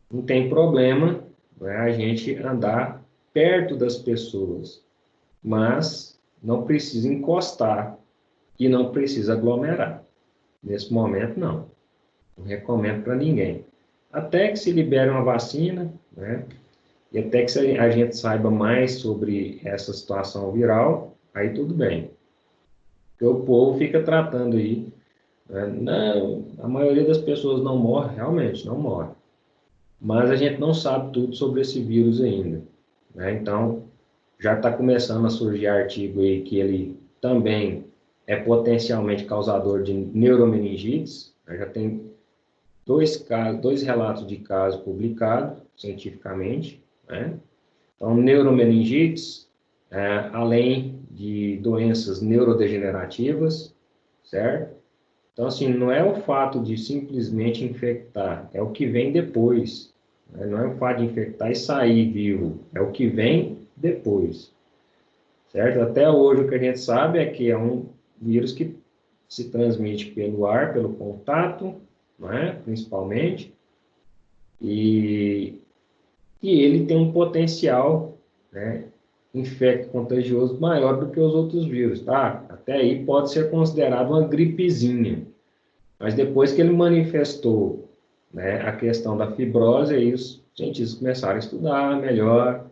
não tem problema, né, a gente andar perto das pessoas, mas não precisa encostar e não precisa aglomerar. Nesse momento, não. Não recomendo para ninguém. Até que se libere uma vacina, né, e até que a gente saiba mais sobre essa situação viral, aí tudo bem. Porque o povo fica tratando aí, né, não, a maioria das pessoas não morre, realmente, não morre. Mas a gente não sabe tudo sobre esse vírus ainda, né? Então, já está começando a surgir artigo aí que ele também é potencialmente causador de neuromeningites, né? Já tem dois relatos de casos publicados cientificamente, né? Então, neuromeningites, além de doenças neurodegenerativas, certo? Então, assim, não é o fato de simplesmente infectar, é o que vem depois. Né? Não é o fato de infectar e sair vivo, é o que vem depois. Certo? Até hoje o que a gente sabe é que é um vírus que se transmite pelo ar, pelo contato, não é? Principalmente, e ele tem um potencial, né, infecto contagioso maior do que os outros vírus, tá? Até aí pode ser considerado uma gripezinha. Mas depois que ele manifestou, né, a questão da fibrose, aí os cientistas começaram a estudar melhor,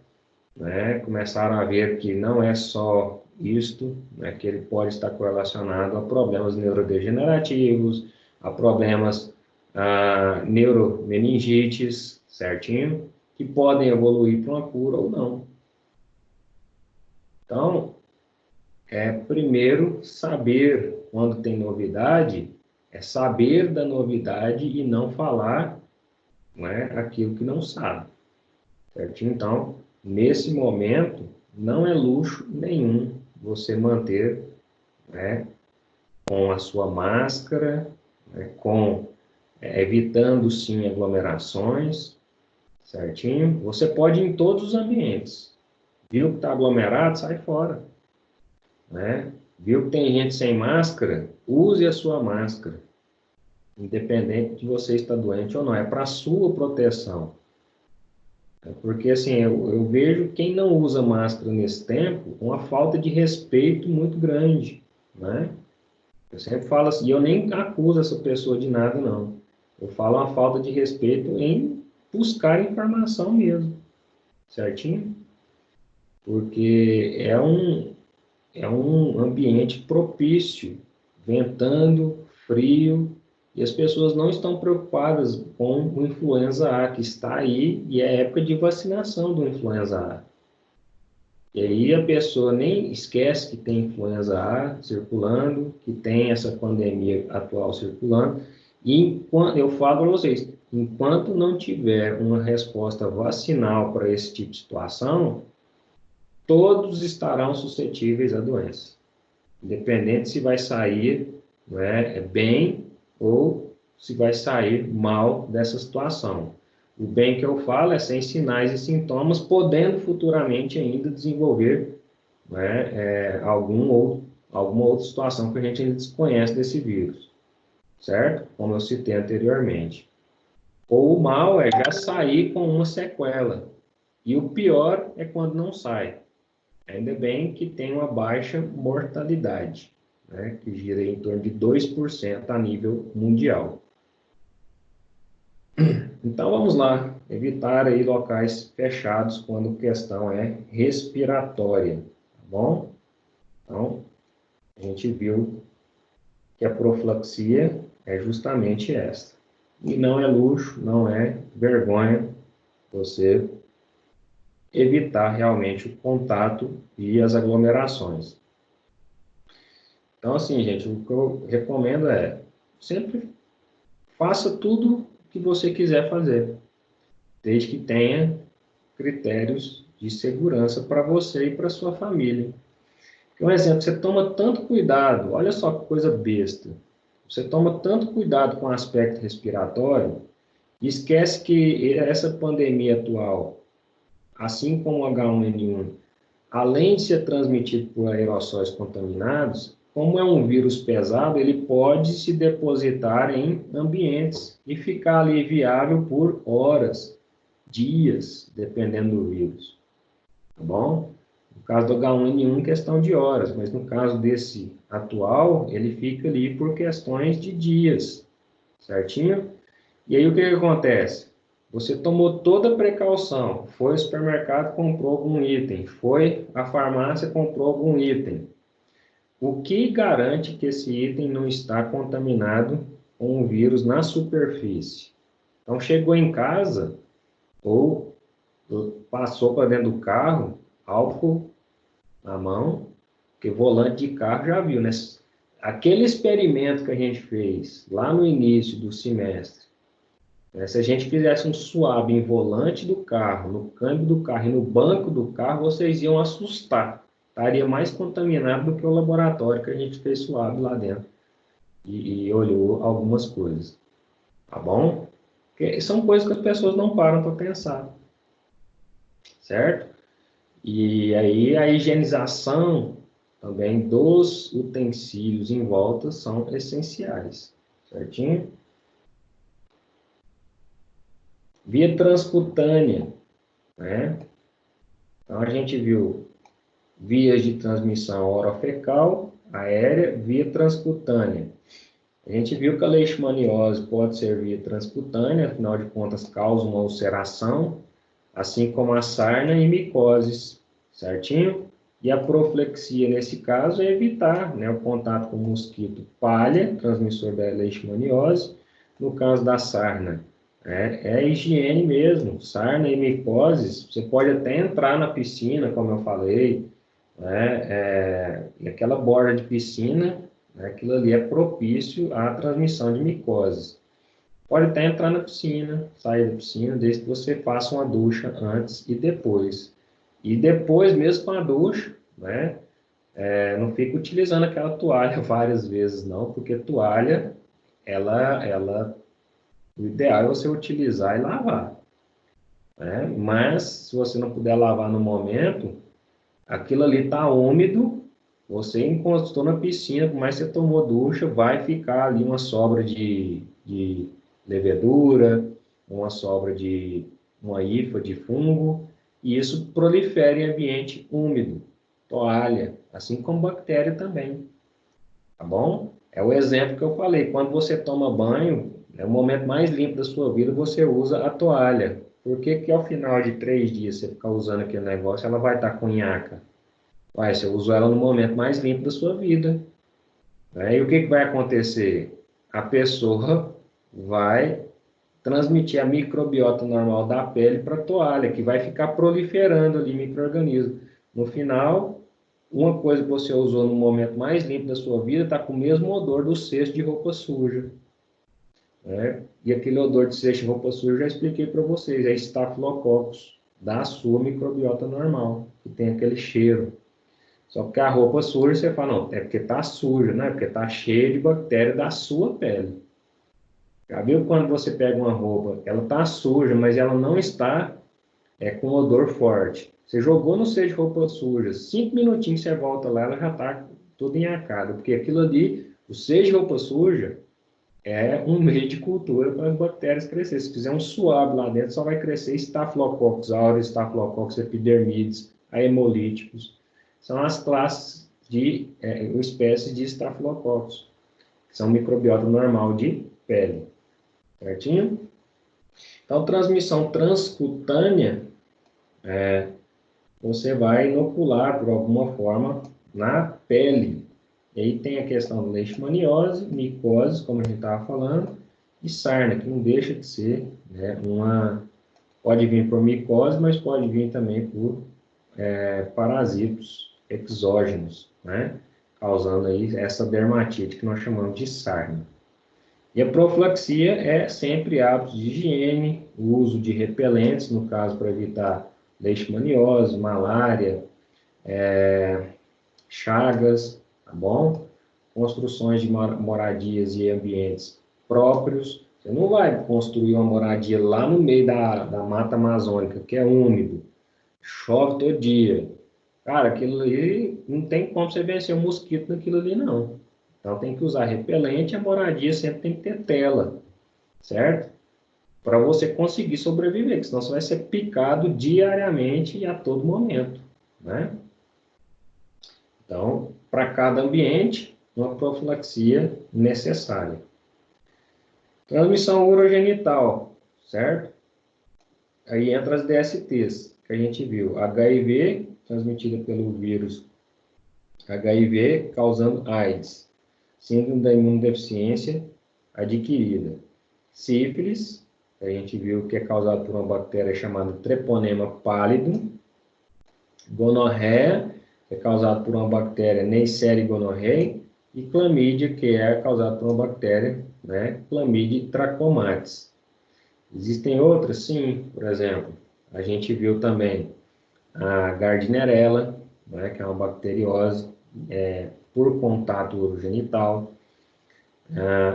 né, começaram a ver que não é só isto, né, que ele pode estar correlacionado a problemas neurodegenerativos, a problemas neuromeningites, certinho? Que podem evoluir para uma cura ou não. Então, primeiro, saber quando tem novidade, é saber da novidade e não falar, não é, aquilo que não sabe. Certinho? Então, nesse momento, não é luxo nenhum você manter, né, com a sua máscara, né, evitando sim aglomerações, certinho? Você pode ir em todos os ambientes. Viu que está aglomerado, sai fora, né? Viu que tem gente sem máscara, use a sua máscara, independente de você estar doente ou não. É para a sua proteção. Porque, assim, eu vejo quem não usa máscara nesse tempo uma falta de respeito muito grande, né? Eu sempre falo assim, eu nem acuso essa pessoa de nada, não. Eu falo uma falta de respeito em buscar informação mesmo, certinho? Porque é um ambiente propício, ventando, frio, e as pessoas não estão preocupadas com o influenza A, que está aí, e é época de vacinação do influenza A. E aí a pessoa nem esquece que tem influenza A circulando, que tem essa pandemia atual circulando, e enquanto, eu falo para vocês, enquanto não tiver uma resposta vacinal para esse tipo de situação, todos estarão suscetíveis à doença, independente se vai sair, né, bem ou se vai sair mal dessa situação. O bem que eu falo é sem sinais e sintomas, podendo futuramente ainda desenvolver, né, alguma outra situação que a gente ainda desconhece desse vírus, certo? Como eu citei anteriormente. Ou o mal é já sair com uma sequela. E o pior é quando não sai. Ainda bem que tem uma baixa mortalidade, né, que gira em torno de 2% a nível mundial. Então vamos lá, evitar aí locais fechados quando a questão é respiratória, tá bom? Então, a gente viu que a profilaxia é justamente essa. E não é luxo, não é vergonha você evitar realmente o contato e as aglomerações. Então, assim, gente, o que eu recomendo é sempre faça tudo o que você quiser fazer, desde que tenha critérios de segurança para você e para sua família. Um exemplo, você toma tanto cuidado, olha só que coisa besta, você toma tanto cuidado com o aspecto respiratório, e esquece que essa pandemia atual, assim como o H1N1, além de ser transmitido por aerossóis contaminados, como é um vírus pesado, ele pode se depositar em ambientes e ficar ali viável por horas, dias, dependendo do vírus. Tá bom? No caso do H1N1, questão de horas, mas no caso desse atual, ele fica ali por questões de dias, certinho? E aí o que acontece? Você tomou toda a precaução, foi ao supermercado, comprou algum item, foi à farmácia, comprou algum item. O que garante que esse item não está contaminado com o vírus na superfície? Então, chegou em casa ou passou para dentro do carro, álcool na mão, porque volante de carro já viu, né? Aquele experimento que a gente fez lá no início do semestre, né? Se a gente fizesse um swab em volante do carro, no câmbio do carro e no banco do carro, vocês iam assustar. Estaria mais contaminado do que o laboratório que a gente fez swab lá dentro e olhou algumas coisas. Tá bom? Porque são coisas que as pessoas não param para pensar. Certo? E aí a higienização também dos utensílios em volta são essenciais, certinho? Via transcutânea, né? Então a gente viu vias de transmissão orofecal, aérea, via transcutânea. A gente viu que a leishmaniose pode ser via transcutânea, afinal de contas causa uma ulceração, assim como a sarna e micoses, certinho? E a profilaxia, nesse caso, é evitar, né, o contato com o mosquito palha, transmissor da leishmaniose. No caso da sarna, é a higiene mesmo. Sarna e micoses, você pode até entrar na piscina, como eu falei, né, e aquela borda de piscina, né, aquilo ali é propício à transmissão de micoses. Pode até entrar na piscina, sair da piscina, desde que você faça uma ducha antes e depois. E depois, mesmo com a ducha, né, não fica utilizando aquela toalha várias vezes, não, porque toalha, o ideal é você utilizar e lavar, né? Mas, se você não puder lavar no momento, aquilo ali está úmido, você encostou na piscina, por mais que você tomou ducha, vai ficar ali uma sobra de levedura, uma sobra de uma hifa de fungo, e isso prolifera em ambiente úmido, toalha, assim como bactéria também, tá bom? É o exemplo que eu falei, quando você toma banho, é o momento mais limpo da sua vida, você usa a toalha. Por que que ao final de 3 dias você ficar usando aquele negócio, ela vai estar com nhaca? Vai, você usou ela no momento mais limpo da sua vida, né? E o que que vai acontecer? A pessoa vai transmitir a microbiota normal da pele para a toalha, que vai ficar proliferando ali micro-organismos. No final, uma coisa que você usou no momento mais limpo da sua vida está com o mesmo odor do cesto de roupa suja, né? E aquele odor de cesto de roupa suja, eu já expliquei para vocês, é Staphylococcus, da sua microbiota normal, que tem aquele cheiro. Só porque a roupa suja, você fala, não, é porque está suja, né? Porque está cheia de bactéria da sua pele. Já viu quando você pega uma roupa, ela está suja, mas ela não está com odor forte. Você jogou no cesto de roupa suja, 5 minutinhos você volta lá, ela já está toda enhacada, porque aquilo ali, o cesto de roupa suja, é um meio de cultura para as bactérias crescer. Se fizer um suave lá dentro, só vai crescer Staphylococcus aureus, Staphylococcus epidermidis, hemolíticos. São as classes de espécies de Staphylococcus, que são microbiota normal de pele. Certinho? Então, transmissão transcutânea, você vai inocular por alguma forma na pele. E aí tem a questão da leishmaniose, micose, como a gente estava falando, e sarna, que não deixa de ser, né, pode vir por micose, mas pode vir também por parasitos exógenos, né, causando aí essa dermatite que nós chamamos de sarna. E a profilaxia é sempre hábitos de higiene, o uso de repelentes, no caso para evitar leishmaniose, malária, chagas, tá bom? Construções de moradias e ambientes próprios. Você não vai construir uma moradia lá no meio da mata amazônica, que é úmido, chove todo dia. Cara, aquilo ali não tem como você vencer o mosquito naquilo ali, não. Então tem que usar repelente, a moradia sempre tem que ter tela, certo? Para você conseguir sobreviver, porque senão você vai ser picado diariamente e a todo momento, né? Então, para cada ambiente, uma profilaxia necessária. Transmissão urogenital, certo? Aí entra as DSTs, que a gente viu. HIV, transmitida pelo vírus HIV, causando AIDS. Síndrome da imunodeficiência adquirida. Sífilis, que a gente viu que é causado por uma bactéria chamada Treponema pallidum. Gonorreia, que é causado por uma bactéria Neisseria gonorrhoeae. E clamídia, que é causado por uma bactéria, né, Chlamydia trachomatis. Existem outras? Sim, por exemplo, a gente viu também a Gardnerella, né, que é uma bacteriose por contato urogenital,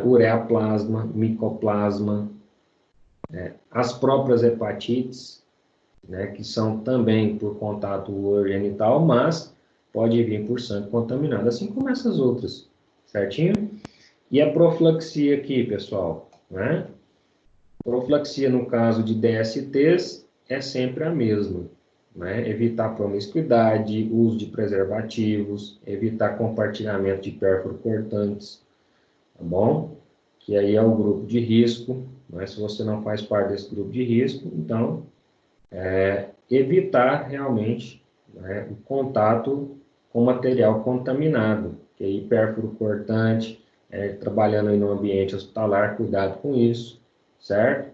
ureaplasma, micoplasma, as próprias hepatites, né, que são também por contato urogenital, mas pode vir por sangue contaminado, assim como essas outras, certinho? E a profilaxia aqui, pessoal, né? Profilaxia no caso de DSTs é sempre a mesma, né? Evitar promiscuidade, uso de preservativos, evitar compartilhamento de pérfuro cortantes, tá bom? Que aí é o grupo de risco, mas se você não faz parte desse grupo de risco, então evitar realmente, né, o contato com material contaminado, que aí pérfuro cortante, trabalhando aí no ambiente hospitalar, cuidado com isso, certo?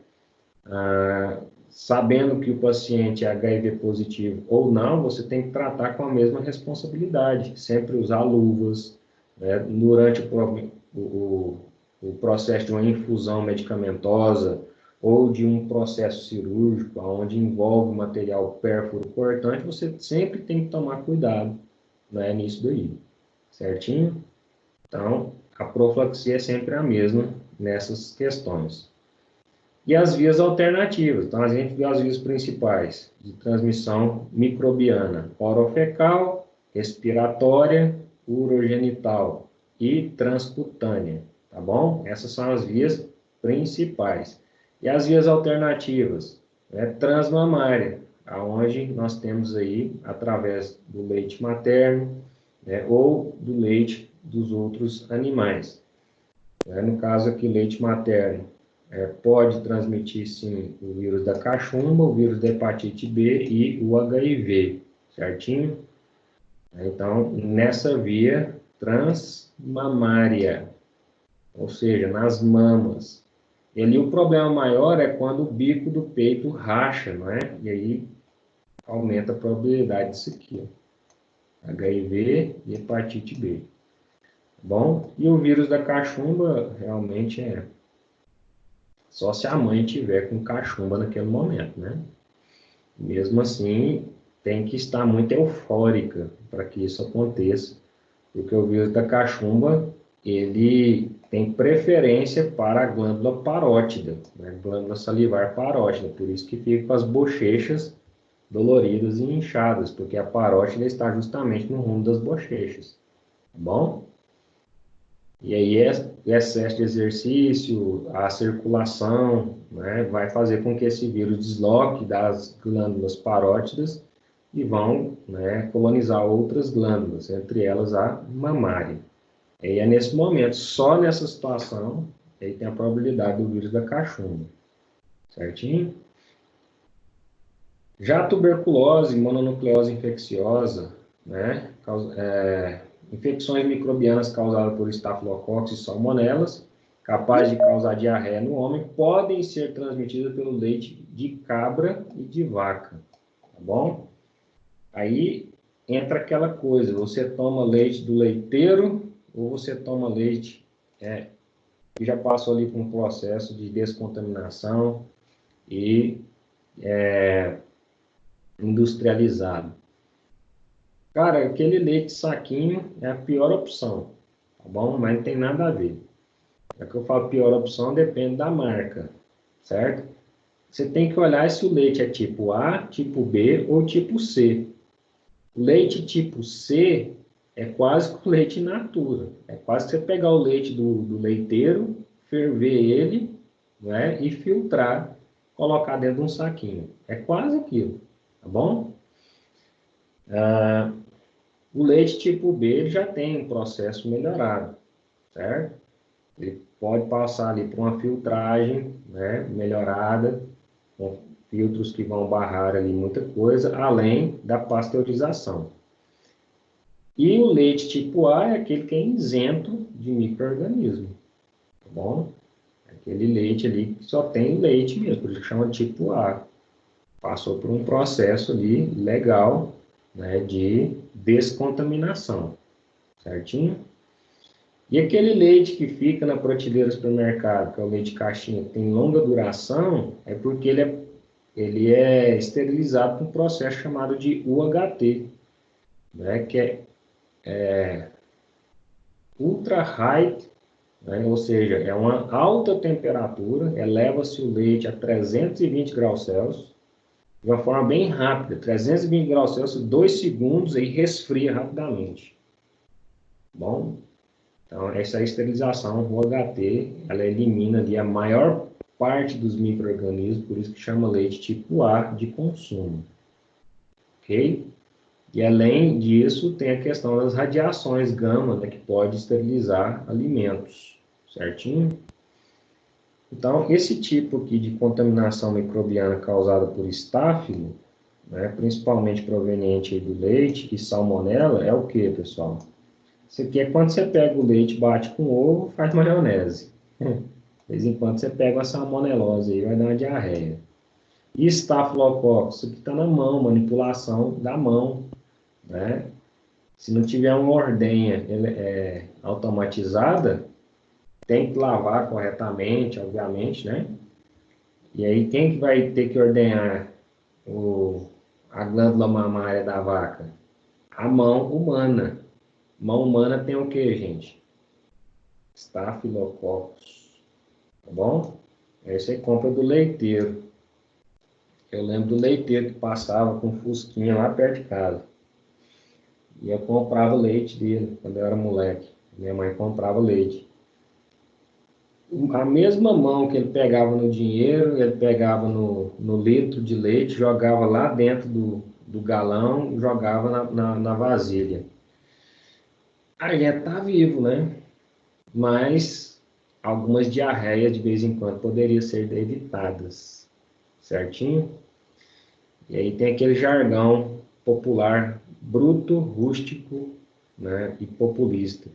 Sabendo que o paciente é HIV positivo ou não, você tem que tratar com a mesma responsabilidade, sempre usar luvas, né, durante o processo de uma infusão medicamentosa ou de um processo cirúrgico, onde envolve material pérfuro cortante, você sempre tem que tomar cuidado, né, nisso daí, certinho? Então, a profilaxia é sempre a mesma nessas questões. E as vias alternativas. Então, a gente viu as vias principais de transmissão microbiana: orofecal, respiratória, urogenital e transcutânea, tá bom? Essas são as vias principais. E as vias alternativas? Transmamária, aonde nós temos aí, através do leite materno, ou do leite dos outros animais. No caso aqui, leite materno, pode transmitir, sim, o vírus da cachumba, o vírus da hepatite B e o HIV, certinho? Então, nessa via transmamária, ou seja, nas mamas. E ali o problema maior é quando o bico do peito racha, não é? E aí aumenta a probabilidade disso aqui, ó. HIV e hepatite B. Bom, e o vírus da cachumba realmente é só se a mãe tiver com cachumba naquele momento, né? Mesmo assim, tem que estar muito eufórica para que isso aconteça, porque o vírus da cachumba, ele tem preferência para a glândula parótida, né? Glândula salivar parótida, por isso que fica com as bochechas doloridas e inchadas, porque a parótida está justamente no rumo das bochechas, tá bom? E aí, o excesso de exercício, a circulação, né, vai fazer com que esse vírus desloque das glândulas parótidas e vão, né, colonizar outras glândulas, entre elas a mamária. E é nesse momento, só nessa situação, aí tem a probabilidade do vírus da cachumba. Certinho? Já a tuberculose, mononucleose infecciosa, né, infecções microbianas causadas por estafilococcus e salmonelas, capazes de causar diarreia no homem, podem ser transmitidas pelo leite de cabra e de vaca, tá bom? Aí entra aquela coisa, você toma leite do leiteiro ou você toma leite que já passou ali por um processo de descontaminação e industrializado. Cara, aquele leite saquinho é a pior opção, tá bom? Mas não tem nada a ver. É que eu falo pior opção, depende da marca, certo? Você tem que olhar se o leite é tipo A, tipo B ou tipo C. O leite tipo C é quase que o leite in natura. É quase que você pegar o leite do leiteiro, ferver ele, né, e filtrar, colocar dentro de um saquinho. É quase aquilo, tá bom? O leite tipo B ele já tem um processo melhorado, certo? Ele pode passar ali por uma filtragem, né, melhorada, com filtros que vão barrar ali muita coisa, além da pasteurização. E o leite tipo A é aquele que é isento de micro-organismo, tá bom? Aquele leite ali que só tem leite mesmo, por isso que chama tipo A. Passou por um processo ali legal, né, de descontaminação, certinho? E aquele leite que fica na prateleira do supermercado, que é o leite caixinha, que tem longa duração, é porque ele é esterilizado por um processo chamado de UHT, né, que é ultra high, né, ou seja, é uma alta temperatura, eleva-se o leite a 320 graus Celsius, de uma forma bem rápida, 320 graus Celsius, 2 segundos, aí resfria rapidamente. Bom, então essa esterilização, o UHT, ela elimina ali a maior parte dos micro-organismos, por isso que chama leite tipo A de consumo. Ok? E além disso, tem a questão das radiações gama, né, que pode esterilizar alimentos, certinho? Então, esse tipo aqui de contaminação microbiana causada por estáfilo, né, principalmente proveniente do leite e salmonela, é o que, pessoal? Isso aqui é quando você pega o leite, bate com ovo, faz maionese. De vez em quando você pega uma salmonelose aí, vai dar uma diarreia. E estafilococcus, isso aqui está na mão, manipulação da mão, né? Se não tiver uma ordenha automatizada, tem que lavar corretamente, obviamente, né? E aí, quem que vai ter que ordenhar a glândula mamária da vaca? a mão humana. Mão humana tem o que, gente? Estafilococcus. Tá bom? Aí você compra do leiteiro. Eu lembro do leiteiro que passava com fusquinha lá perto de casa. E eu comprava leite dele quando eu era moleque. Minha mãe comprava leite. A mesma mão que ele pegava no dinheiro, ele pegava no litro de leite, jogava lá dentro do galão, jogava na vasilha. A gente tá vivo, né? Mas algumas diarreias de vez em quando poderiam ser evitadas. Certinho? E aí tem aquele jargão popular, bruto, rústico, né, e populista,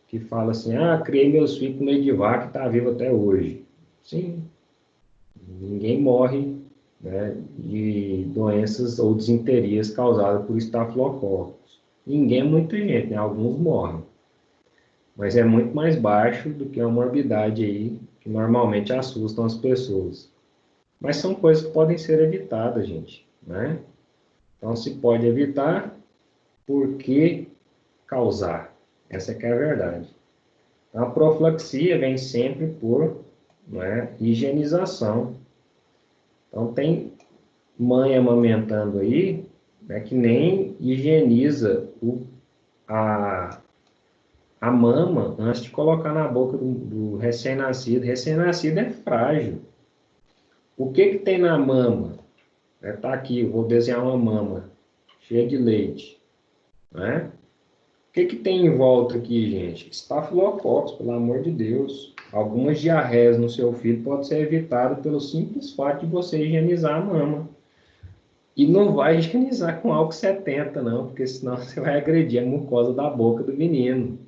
que fala assim, criei meus filhos com meio de vaca e está vivo até hoje. Sim, ninguém morre, né, de doenças ou desinterias causadas por estafilococcus. Ninguém é muita gente, né? Alguns morrem. Mas é muito mais baixo do que a morbidade aí, que normalmente assustam as pessoas. Mas são coisas que podem ser evitadas, gente, né? Então, se pode evitar, por que causar? Essa que é a verdade. A profilaxia vem sempre por, né, higienização. Então, tem mãe amamentando aí, né, que nem higieniza a mama antes de colocar na boca do recém-nascido. Recém-nascido é frágil. O que tem na mama? Tá aqui, eu vou desenhar uma mama cheia de leite, né? O que tem em volta aqui, gente? Estafilococcus, pelo amor de Deus. Algumas diarreias no seu filho podem ser evitadas pelo simples fato de você higienizar a mama. E não vai higienizar com álcool 70, não, porque senão você vai agredir a mucosa da boca do menino.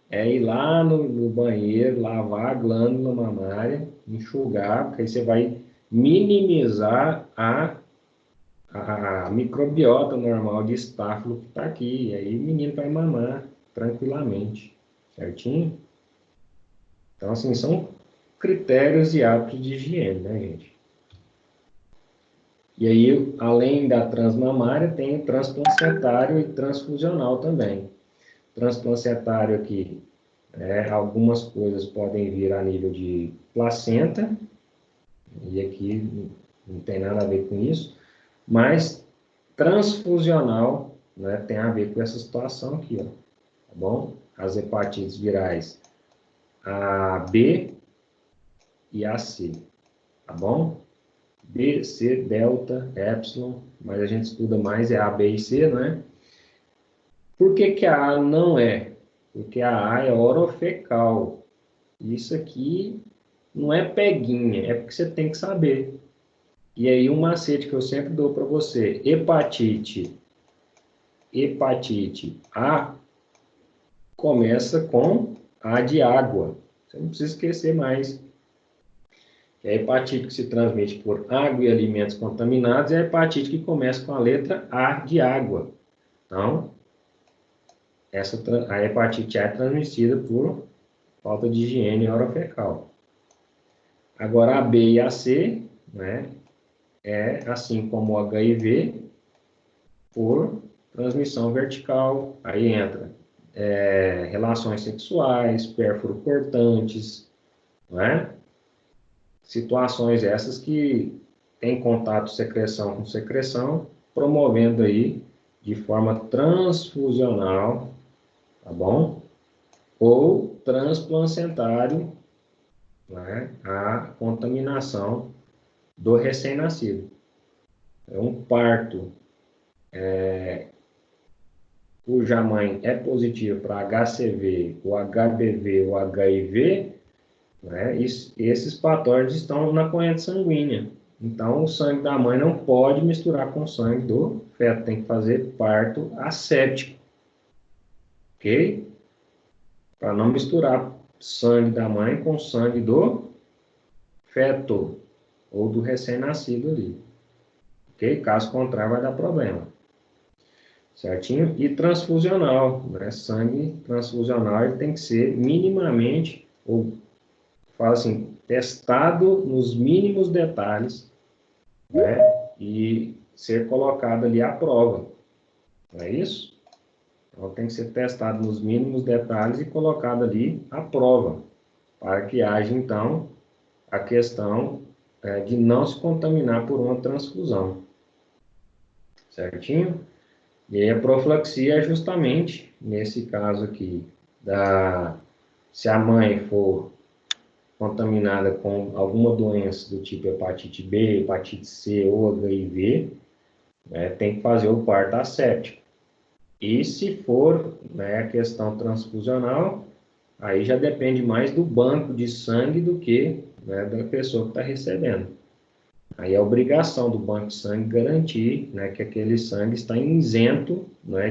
É ir lá no banheiro, lavar a glândula mamária, enxugar, porque aí você vai minimizar a microbiota normal de estáfilo que está aqui. E aí o menino vai mamar tranquilamente, certinho? Então, assim, são critérios e hábitos de higiene, né, gente? E aí, além da transmamária, tem o transplacentário e transfusional também. Transplacentário aqui, algumas coisas podem vir a nível de placenta, e aqui não tem nada a ver com isso, mas transfusional, né, tem a ver com essa situação aqui, ó, tá bom? As hepatites virais a B e a C, tá bom? B, C, delta, epsilon, mas a gente estuda mais A, B e C, né? Por que a A não é? Porque a A é orofecal. Isso aqui não é peguinha, é porque você tem que saber. E aí um macete que eu sempre dou para você, hepatite A começa com A de água. Você não precisa esquecer mais. É a hepatite que se transmite por água e alimentos contaminados, é a hepatite que começa com a letra A de água. Então, a hepatite A é transmitida por falta de higiene orofecal. Agora, a B e a C, né, assim como o HIV, por transmissão vertical. Aí entra relações sexuais, pérfuro cortantes, né? Situações essas que têm contato secreção com secreção, promovendo aí de forma transfusional, tá bom? Ou transplacentário, né, a contaminação do recém-nascido. É um parto cuja mãe é positiva para HCV, o HBV, o HIV, né, esses patógenos estão na corrente sanguínea. Então, o sangue da mãe não pode misturar com o sangue do feto, tem que fazer parto asséptico, ok? Para não misturar sangue da mãe com sangue do feto ou do recém-nascido ali, ok? Caso contrário, vai dar problema. Certinho? E transfusional, né? Sangue transfusional ele tem que ser minimamente, ou fala assim, testado nos mínimos detalhes, né? E ser colocado ali à prova. Não é isso? Então, tem que ser testado nos mínimos detalhes e colocado ali à prova, para que haja, então, a questão de não se contaminar por uma transfusão. Certinho? E aí a profilaxia é justamente, nesse caso aqui, se a mãe for contaminada com alguma doença do tipo hepatite B, hepatite C ou HIV, tem que fazer o parto asséptico. E se for a questão transfusional, aí já depende mais do banco de sangue do que da pessoa que está recebendo. Aí é obrigação do banco de sangue garantir que aquele sangue está isento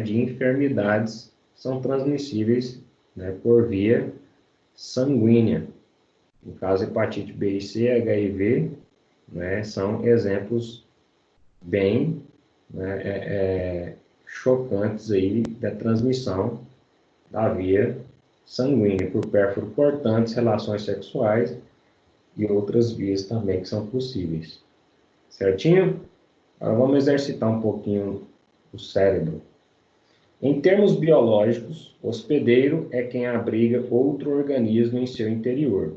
de enfermidades que são transmissíveis por via sanguínea. No caso, hepatite B e C, HIV, são exemplos bem chocantes aí da transmissão da via sanguínea, por pérfuro cortantes, relações sexuais e outras vias também que são possíveis. Certinho? Agora vamos exercitar um pouquinho o cérebro. Em termos biológicos, hospedeiro é quem abriga outro organismo em seu interior,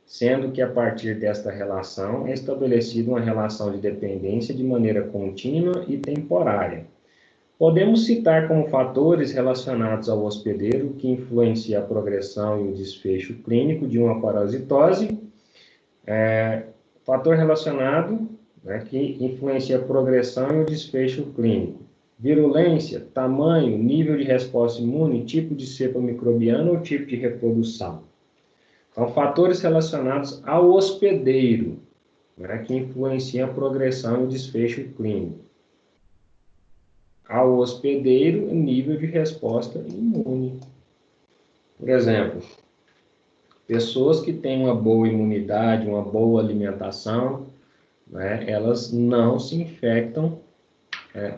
sendo que a partir desta relação é estabelecida uma relação de dependência de maneira contínua e temporária. Podemos citar como fatores relacionados ao hospedeiro que influenciam a progressão e o desfecho clínico de uma parasitose. Fator relacionado que influencia a progressão e o desfecho clínico. Virulência, tamanho, nível de resposta imune, tipo de cepa microbiana ou tipo de reprodução. Então, fatores relacionados ao hospedeiro, que influenciam a progressão e o desfecho clínico. Ao hospedeiro, nível de resposta imune. Por exemplo, pessoas que têm uma boa imunidade, uma boa alimentação, elas não se infectam,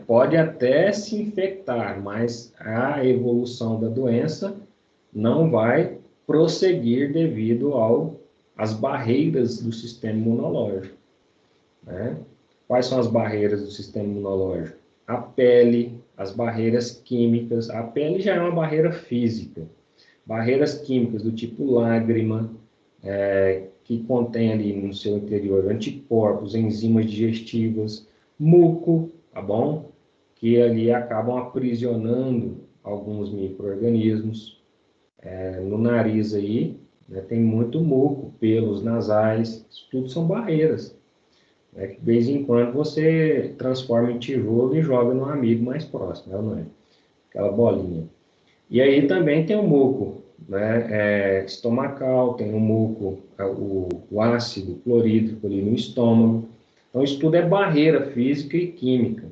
pode até se infectar, mas a evolução da doença não vai prosseguir devido às barreiras do sistema imunológico. Quais são as barreiras do sistema imunológico? A pele, as barreiras químicas. A pele já é uma barreira física. Barreiras químicas do tipo lágrima, que contém ali no seu interior anticorpos, enzimas digestivas, muco, tá bom? Que ali acabam aprisionando alguns micro-organismos. No nariz aí, tem muito muco, pelos nasais, isso tudo são barreiras. Que de vez em quando você transforma em tijolo e joga no amigo mais próximo, não é? Aquela bolinha. E aí também tem o muco, estomacal, tem o muco, o ácido clorídrico ali no estômago. Então, isso tudo é barreira física e química.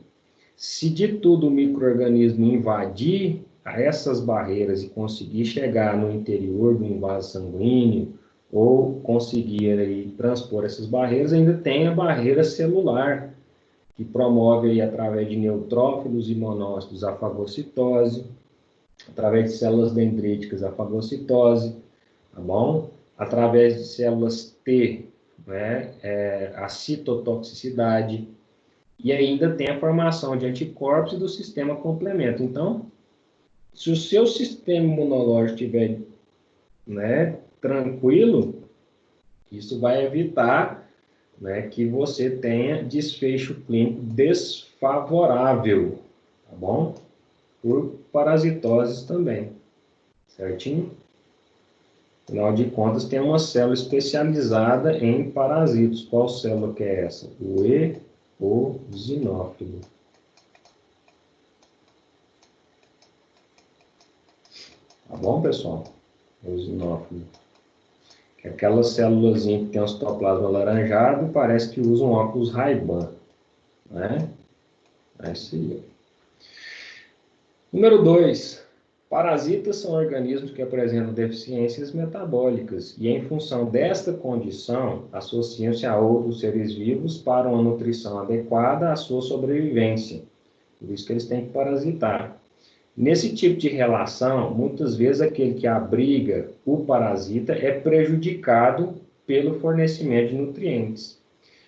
Se de tudo o micro-organismo invadir essas barreiras e conseguir chegar no interior do vaso sanguíneo, ou conseguir aí transpor essas barreiras, ainda tem a barreira celular, que promove aí, através de neutrófilos e monócitos a fagocitose, através de células dendríticas a fagocitose, tá bom? Através de células T, a citotoxicidade, e ainda tem a formação de anticorpos e do sistema complemento. Então, se o seu sistema imunológico estiver tranquilo, isso vai evitar que você tenha desfecho clínico desfavorável, tá bom? Por parasitoses também, certinho? Afinal de contas, tem uma célula especializada em parasitos. Qual célula que é essa? O eosinófilo. Tá bom, pessoal? Eosinófilo. Que é aquela célulazinha que tem um citoplasma alaranjado, parece que usa um óculos Ray-Ban, É isso aí. Número 2. Parasitas são organismos que apresentam deficiências metabólicas e, em função desta condição, associam-se a outros seres vivos para uma nutrição adequada à sua sobrevivência. Por isso que eles têm que parasitar. Nesse tipo de relação, muitas vezes aquele que abriga o parasita é prejudicado pelo fornecimento de nutrientes.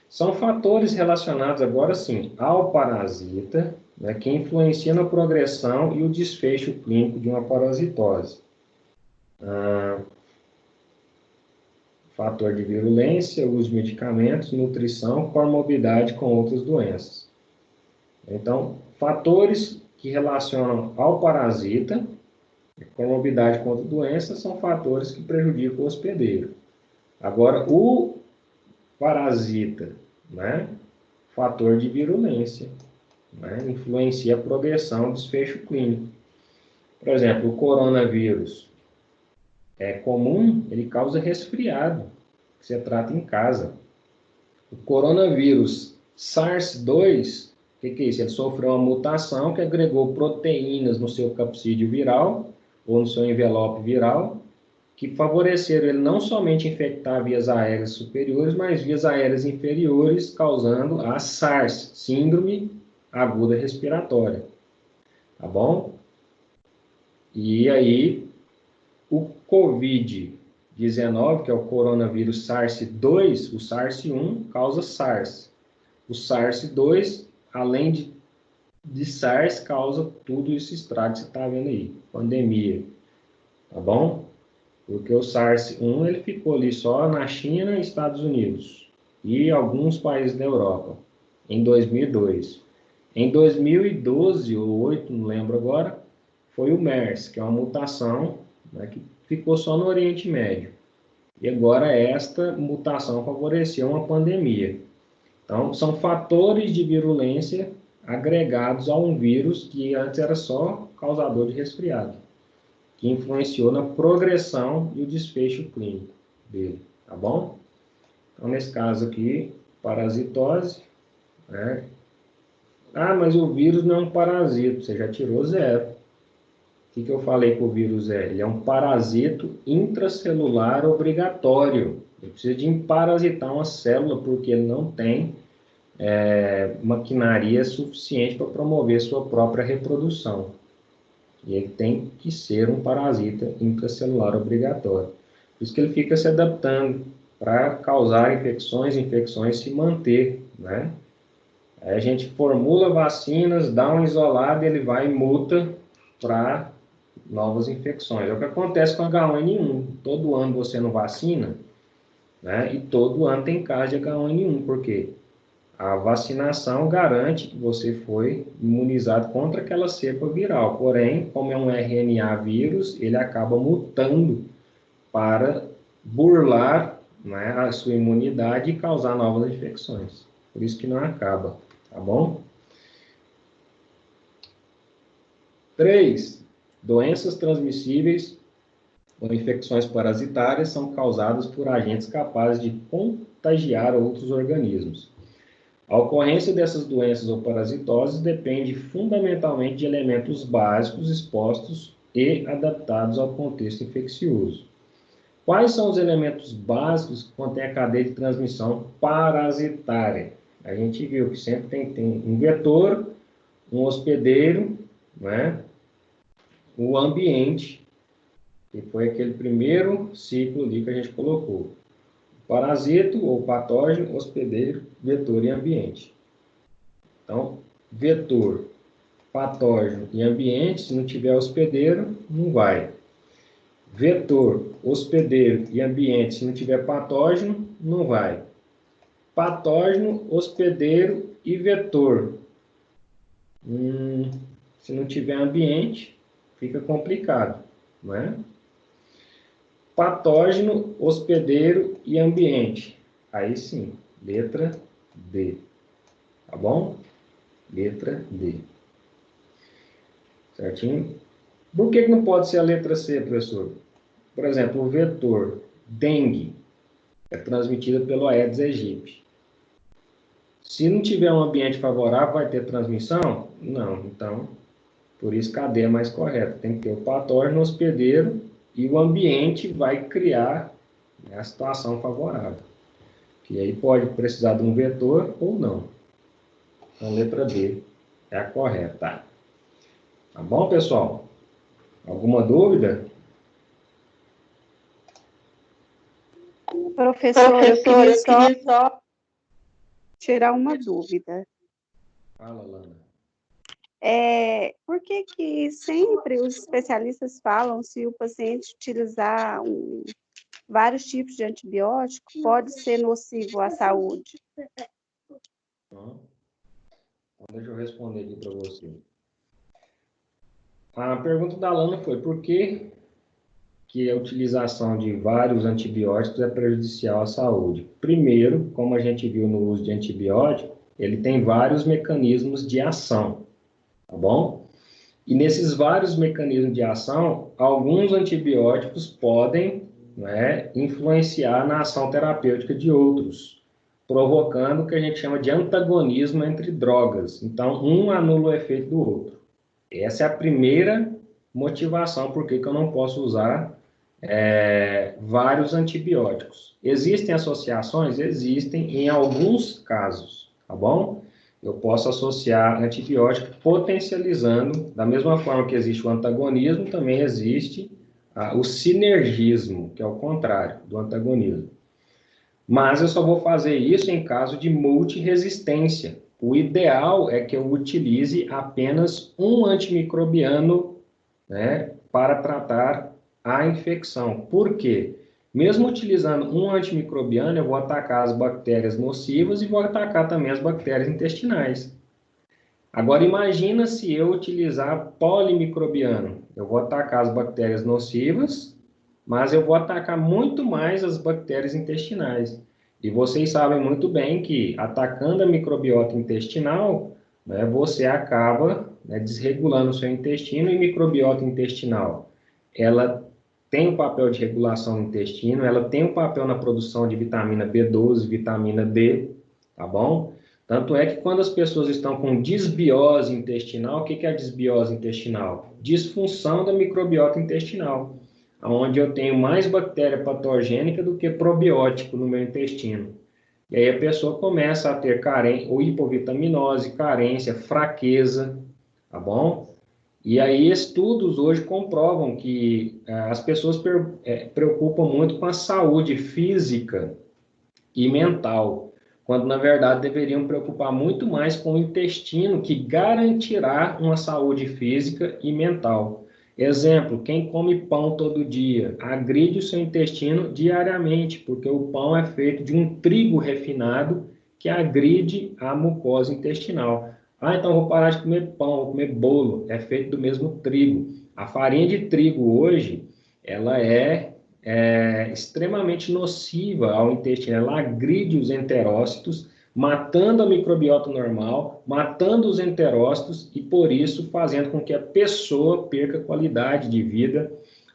São fatores relacionados agora sim ao parasita, né, que influencia na progressão e o desfecho clínico de uma parasitose. Fator de virulência, uso de medicamentos, nutrição, comorbidade com outras doenças. Então, fatores que relacionam ao parasita, comorbidade com outra doença, são fatores que prejudicam o hospedeiro. Agora, o parasita, né, fator de virulência, né, influencia a progressão do desfecho clínico. Por exemplo, o coronavírus é comum, ele causa resfriado, que você trata em casa. O coronavírus SARS-2, o que é isso? Ele sofreu uma mutação que agregou proteínas no seu capsídeo viral, ou no seu envelope viral, que favoreceram ele não somente infectar vias aéreas superiores, mas vias aéreas inferiores, causando a SARS, Síndrome Aguda Respiratória. Tá bom? E aí, o COVID-19, que é o coronavírus SARS-2, o SARS-1 causa SARS. O SARS-2, além de SARS, causa tudo esse estrago que você está vendo aí, pandemia. Tá bom? Porque o SARS-1 ele ficou ali só na China e Estados Unidos e alguns países da Europa, em 2002. Em 2012 ou 2008, não lembro agora, foi o MERS, que é uma mutação, né, que ficou só no Oriente Médio. E agora esta mutação favoreceu uma pandemia. Então, são fatores de virulência agregados a um vírus que antes era só causador de resfriado, que influenciou na progressão e o desfecho clínico dele, tá bom? Então, nesse caso aqui, parasitose, né? Ah, mas o vírus não é um parasito, você já tirou zero. O que eu falei que o vírus é? Ele é um parasito intracelular obrigatório. Ele precisa de parasitar uma célula porque ele não tem maquinaria suficiente para promover sua própria reprodução. E ele tem que ser um parasita intracelular obrigatório. Por isso que ele fica se adaptando para causar infecções se manter, né? Aí a gente formula vacinas, dá uma isolada, ele vai e muta para novas infecções. É o que acontece com H1N1. Todo ano você não vacina, né? E todo ano tem caso de H1N1. Por quê? A vacinação garante que você foi imunizado contra aquela cepa viral. Porém, como é um RNA vírus, ele acaba mutando para burlar, né, a sua imunidade e causar novas infecções. Por isso que não acaba, tá bom? 3. Doenças transmissíveis ou infecções parasitárias são causadas por agentes capazes de contagiar outros organismos. A ocorrência dessas doenças ou parasitoses depende fundamentalmente de elementos básicos expostos e adaptados ao contexto infeccioso. Quais são os elementos básicos que contêm a cadeia de transmissão parasitária? A gente viu que sempre tem um vetor, um hospedeiro, né? O ambiente, que foi aquele primeiro ciclo ali que a gente colocou. Parasito ou patógeno, hospedeiro, vetor e ambiente. Então, vetor, patógeno e ambiente, se não tiver hospedeiro, não vai. Vetor, hospedeiro e ambiente, se não tiver patógeno, não vai. Patógeno, hospedeiro e vetor. Se não tiver ambiente, fica complicado, não é? Patógeno, hospedeiro e ambiente. Aí sim, letra D. Tá bom? Letra D. Certinho? Por que não pode ser a letra C, professor? Por exemplo, o vetor dengue é transmitido pelo Aedes aegypti. Se não tiver um ambiente favorável, vai ter transmissão? Não. Então, por isso, que a D é mais correta. Tem que ter o patógeno, hospedeiro, e o ambiente vai criar, né, a situação favorável. Que aí pode precisar de um vetor ou não. Então, letra B é a correta. Tá bom, pessoal? Alguma dúvida? Professor, eu queria só tirar uma dúvida. Fala, Lana. Por que que sempre os especialistas falam se o paciente utilizar vários tipos de antibiótico pode ser nocivo à saúde? Então, deixa eu responder aqui para você. A pergunta da Lana foi por que a utilização de vários antibióticos é prejudicial à saúde? Primeiro, como a gente viu no uso de antibiótico, ele tem vários mecanismos de ação, tá bom? E nesses vários mecanismos de ação, alguns antibióticos podem, né, influenciar na ação terapêutica de outros, provocando o que a gente chama de antagonismo entre drogas. Então, um anula o efeito do outro. Essa é a primeira motivação por que eu não posso usar vários antibióticos. Existem associações? Existem em alguns casos, tá bom? Eu posso associar antibiótico potencializando, da mesma forma que existe o antagonismo, também existe o sinergismo, que é o contrário do antagonismo. Mas eu só vou fazer isso em caso de multiresistência. O ideal é que eu utilize apenas um antimicrobiano, né, para tratar a infecção. Por quê? Mesmo utilizando um antimicrobiano, eu vou atacar as bactérias nocivas e vou atacar também as bactérias intestinais. Agora, imagina se eu utilizar polimicrobiano. Eu vou atacar as bactérias nocivas, mas eu vou atacar muito mais as bactérias intestinais. E vocês sabem muito bem que atacando a microbiota intestinal, né, você acaba, né, desregulando o seu intestino. E microbiota intestinal, ela tem um papel de regulação no intestino, ela tem um papel na produção de vitamina B12, vitamina D, tá bom? Tanto é que quando as pessoas estão com disbiose intestinal, o que é a disbiose intestinal? Disfunção da microbiota intestinal, onde eu tenho mais bactéria patogênica do que probiótico no meu intestino. E aí a pessoa começa a ter ou hipovitaminose, carência, fraqueza, tá bom? E aí estudos hoje comprovam que as pessoas preocupam muito com a saúde física e mental, quando na verdade deveriam preocupar muito mais com o intestino, que garantirá uma saúde física e mental. Exemplo, quem come pão todo dia, agride o seu intestino diariamente, porque o pão é feito de um trigo refinado que agride a mucosa intestinal. Então vou parar de comer pão, vou comer bolo, é feito do mesmo trigo. A farinha de trigo hoje, ela é extremamente nociva ao intestino, ela agride os enterócitos, matando a microbiota normal, matando os enterócitos e, por isso, fazendo com que a pessoa perca qualidade de vida,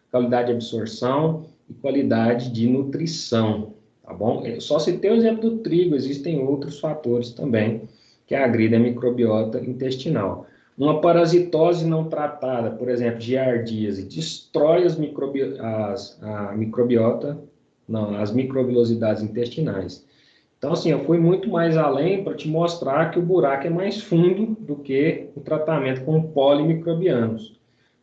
qualidade de absorção e qualidade de nutrição, tá bom? Só citei o exemplo do trigo, existem outros fatores também que agridem a microbiota intestinal. Uma parasitose não tratada, por exemplo, giardíase, destrói as microvilosidades intestinais. Então, assim, eu fui muito mais além para te mostrar que o buraco é mais fundo do que o tratamento com polimicrobianos.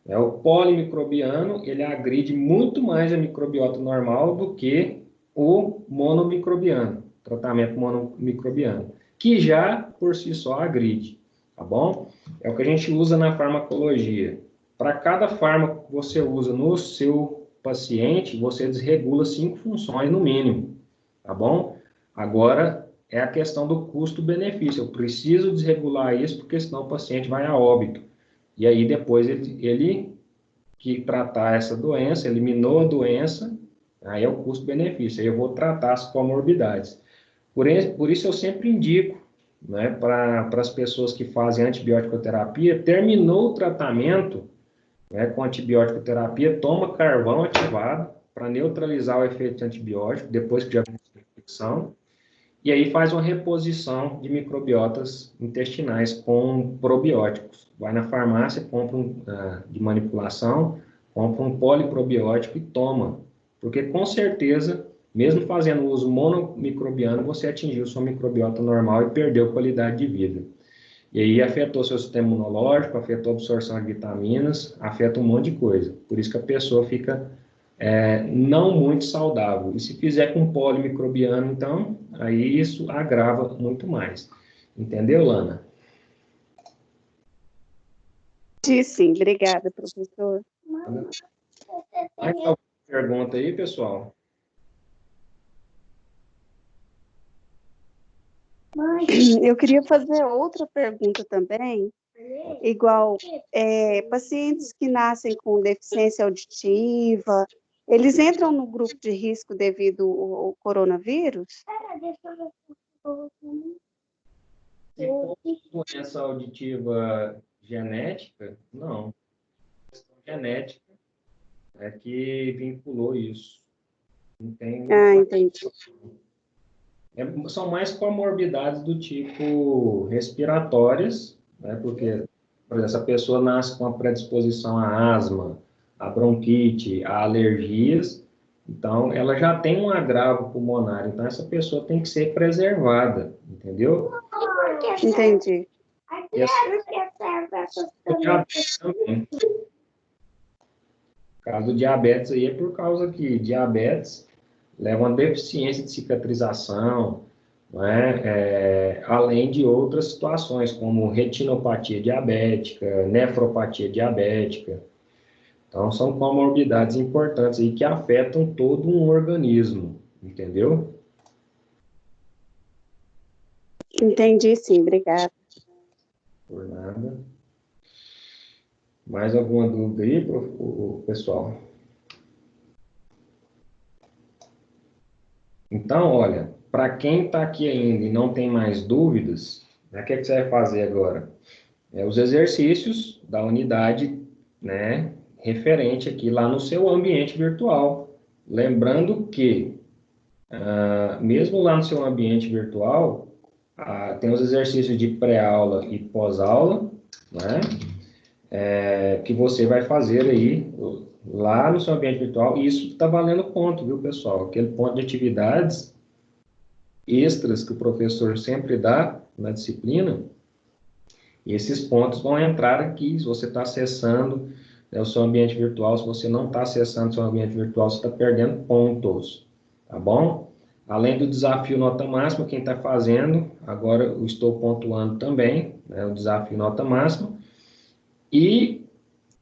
O polimicrobiano, ele agride muito mais a microbiota normal do que o monomicrobiano, tratamento monomicrobiano, que já, por si só, agride, tá bom? É o que a gente usa na farmacologia. Para cada fármaco que você usa no seu paciente, você desregula 5 funções no mínimo, tá bom? Agora, é a questão do custo-benefício. Eu preciso desregular isso, porque senão o paciente vai a óbito. E aí, depois, ele que tratar essa doença, eliminou a doença, aí é o custo-benefício. Aí eu vou tratar as comorbidades. Por isso, eu sempre indico, né, para as pessoas que fazem antibiótico-terapia, terminou o tratamento, né, com antibiótico-terapia, toma carvão ativado para neutralizar o efeito antibiótico, depois que já tem a infecção, e aí faz uma reposição de microbiotas intestinais com probióticos. Vai na farmácia, compra de manipulação, compra um poliprobiótico e toma. Porque com certeza, mesmo fazendo uso monomicrobiano, você atingiu sua microbiota normal e perdeu qualidade de vida. E aí afetou seu sistema imunológico, afetou a absorção de vitaminas, afeta um monte de coisa. Por isso que a pessoa fica não muito saudável. E se fizer com polimicrobiano, então, aí isso agrava muito mais. Entendeu, Lana? Entendi, sim. Obrigada, professor. Mais alguma pergunta aí, pessoal? Eu queria fazer outra pergunta também, igual pacientes que nascem com deficiência auditiva, eles entram no grupo de risco devido ao coronavírus? Se for doença auditiva genética, não. Questão genética é que vinculou isso. Não tem. Ah, entendi. São mais comorbidades do tipo respiratórias, né? Porque, por exemplo, essa pessoa nasce com a predisposição à asma, à bronquite, a alergias, então ela já tem um agravo pulmonar, então essa pessoa tem que ser preservada, entendeu? Entendi. E o diabetes também. O caso do diabetes aí é por causa que diabetes leva a uma deficiência de cicatrização, não é? Além de outras situações, como retinopatia diabética, nefropatia diabética. Então, são comorbidades importantes aí que afetam todo um organismo, entendeu? Entendi, sim. Obrigada. Por nada. Mais alguma dúvida aí, pessoal? Então, olha, para quem está aqui ainda e não tem mais dúvidas, né, o que você vai fazer agora? Os exercícios da unidade, né, referente aqui lá no seu ambiente virtual. Lembrando que, mesmo lá no seu ambiente virtual, tem os exercícios de pré-aula e pós-aula, né, que você vai fazer aí lá no seu ambiente virtual, e isso está valendo ponto, viu, pessoal? Aquele ponto de atividades extras que o professor sempre dá na disciplina, e esses pontos vão entrar aqui, se você está acessando o seu ambiente virtual. Se você não está acessando o seu ambiente virtual, você está perdendo pontos, tá bom? Além do desafio nota máxima, quem está fazendo, agora eu estou pontuando também, né, o desafio nota máxima. E,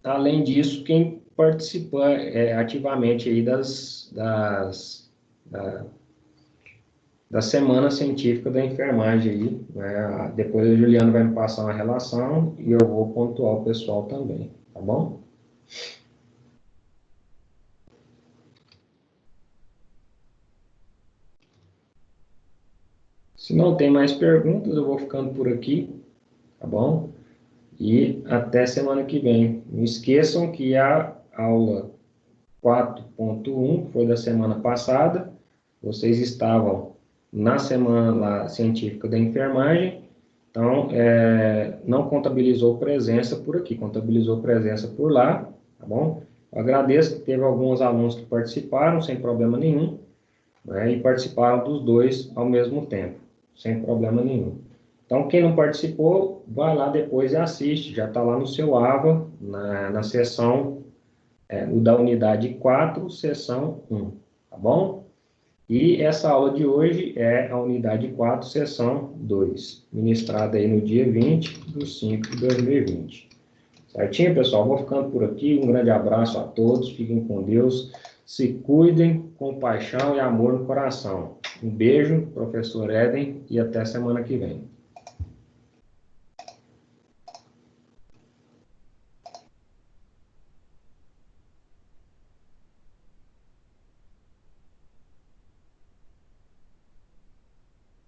além disso, quem participa ativamente aí da semana científica da enfermagem aí, né? Depois a Juliana vai me passar uma relação e eu vou pontuar o pessoal também, tá bom? Se não tem mais perguntas, eu vou ficando por aqui, tá bom? E até semana que vem. Não esqueçam que a aula 4.1 foi da semana passada, vocês estavam na semana lá, científica da enfermagem, então não contabilizou presença por aqui, contabilizou presença por lá, tá bom? Eu agradeço que teve alguns alunos que participaram sem problema nenhum, né, e participaram dos dois ao mesmo tempo, sem problema nenhum. Então, quem não participou, vai lá depois e assiste, já está lá no seu AVA, na seção da unidade 4, seção 1, tá bom? E essa aula de hoje é a unidade 4, seção 2, ministrada aí no dia 20/5/2020. Certinho, pessoal? Vou ficando por aqui. Um grande abraço a todos. Fiquem com Deus. Se cuidem com paixão e amor no coração. Um beijo, professor Éden, e até semana que vem.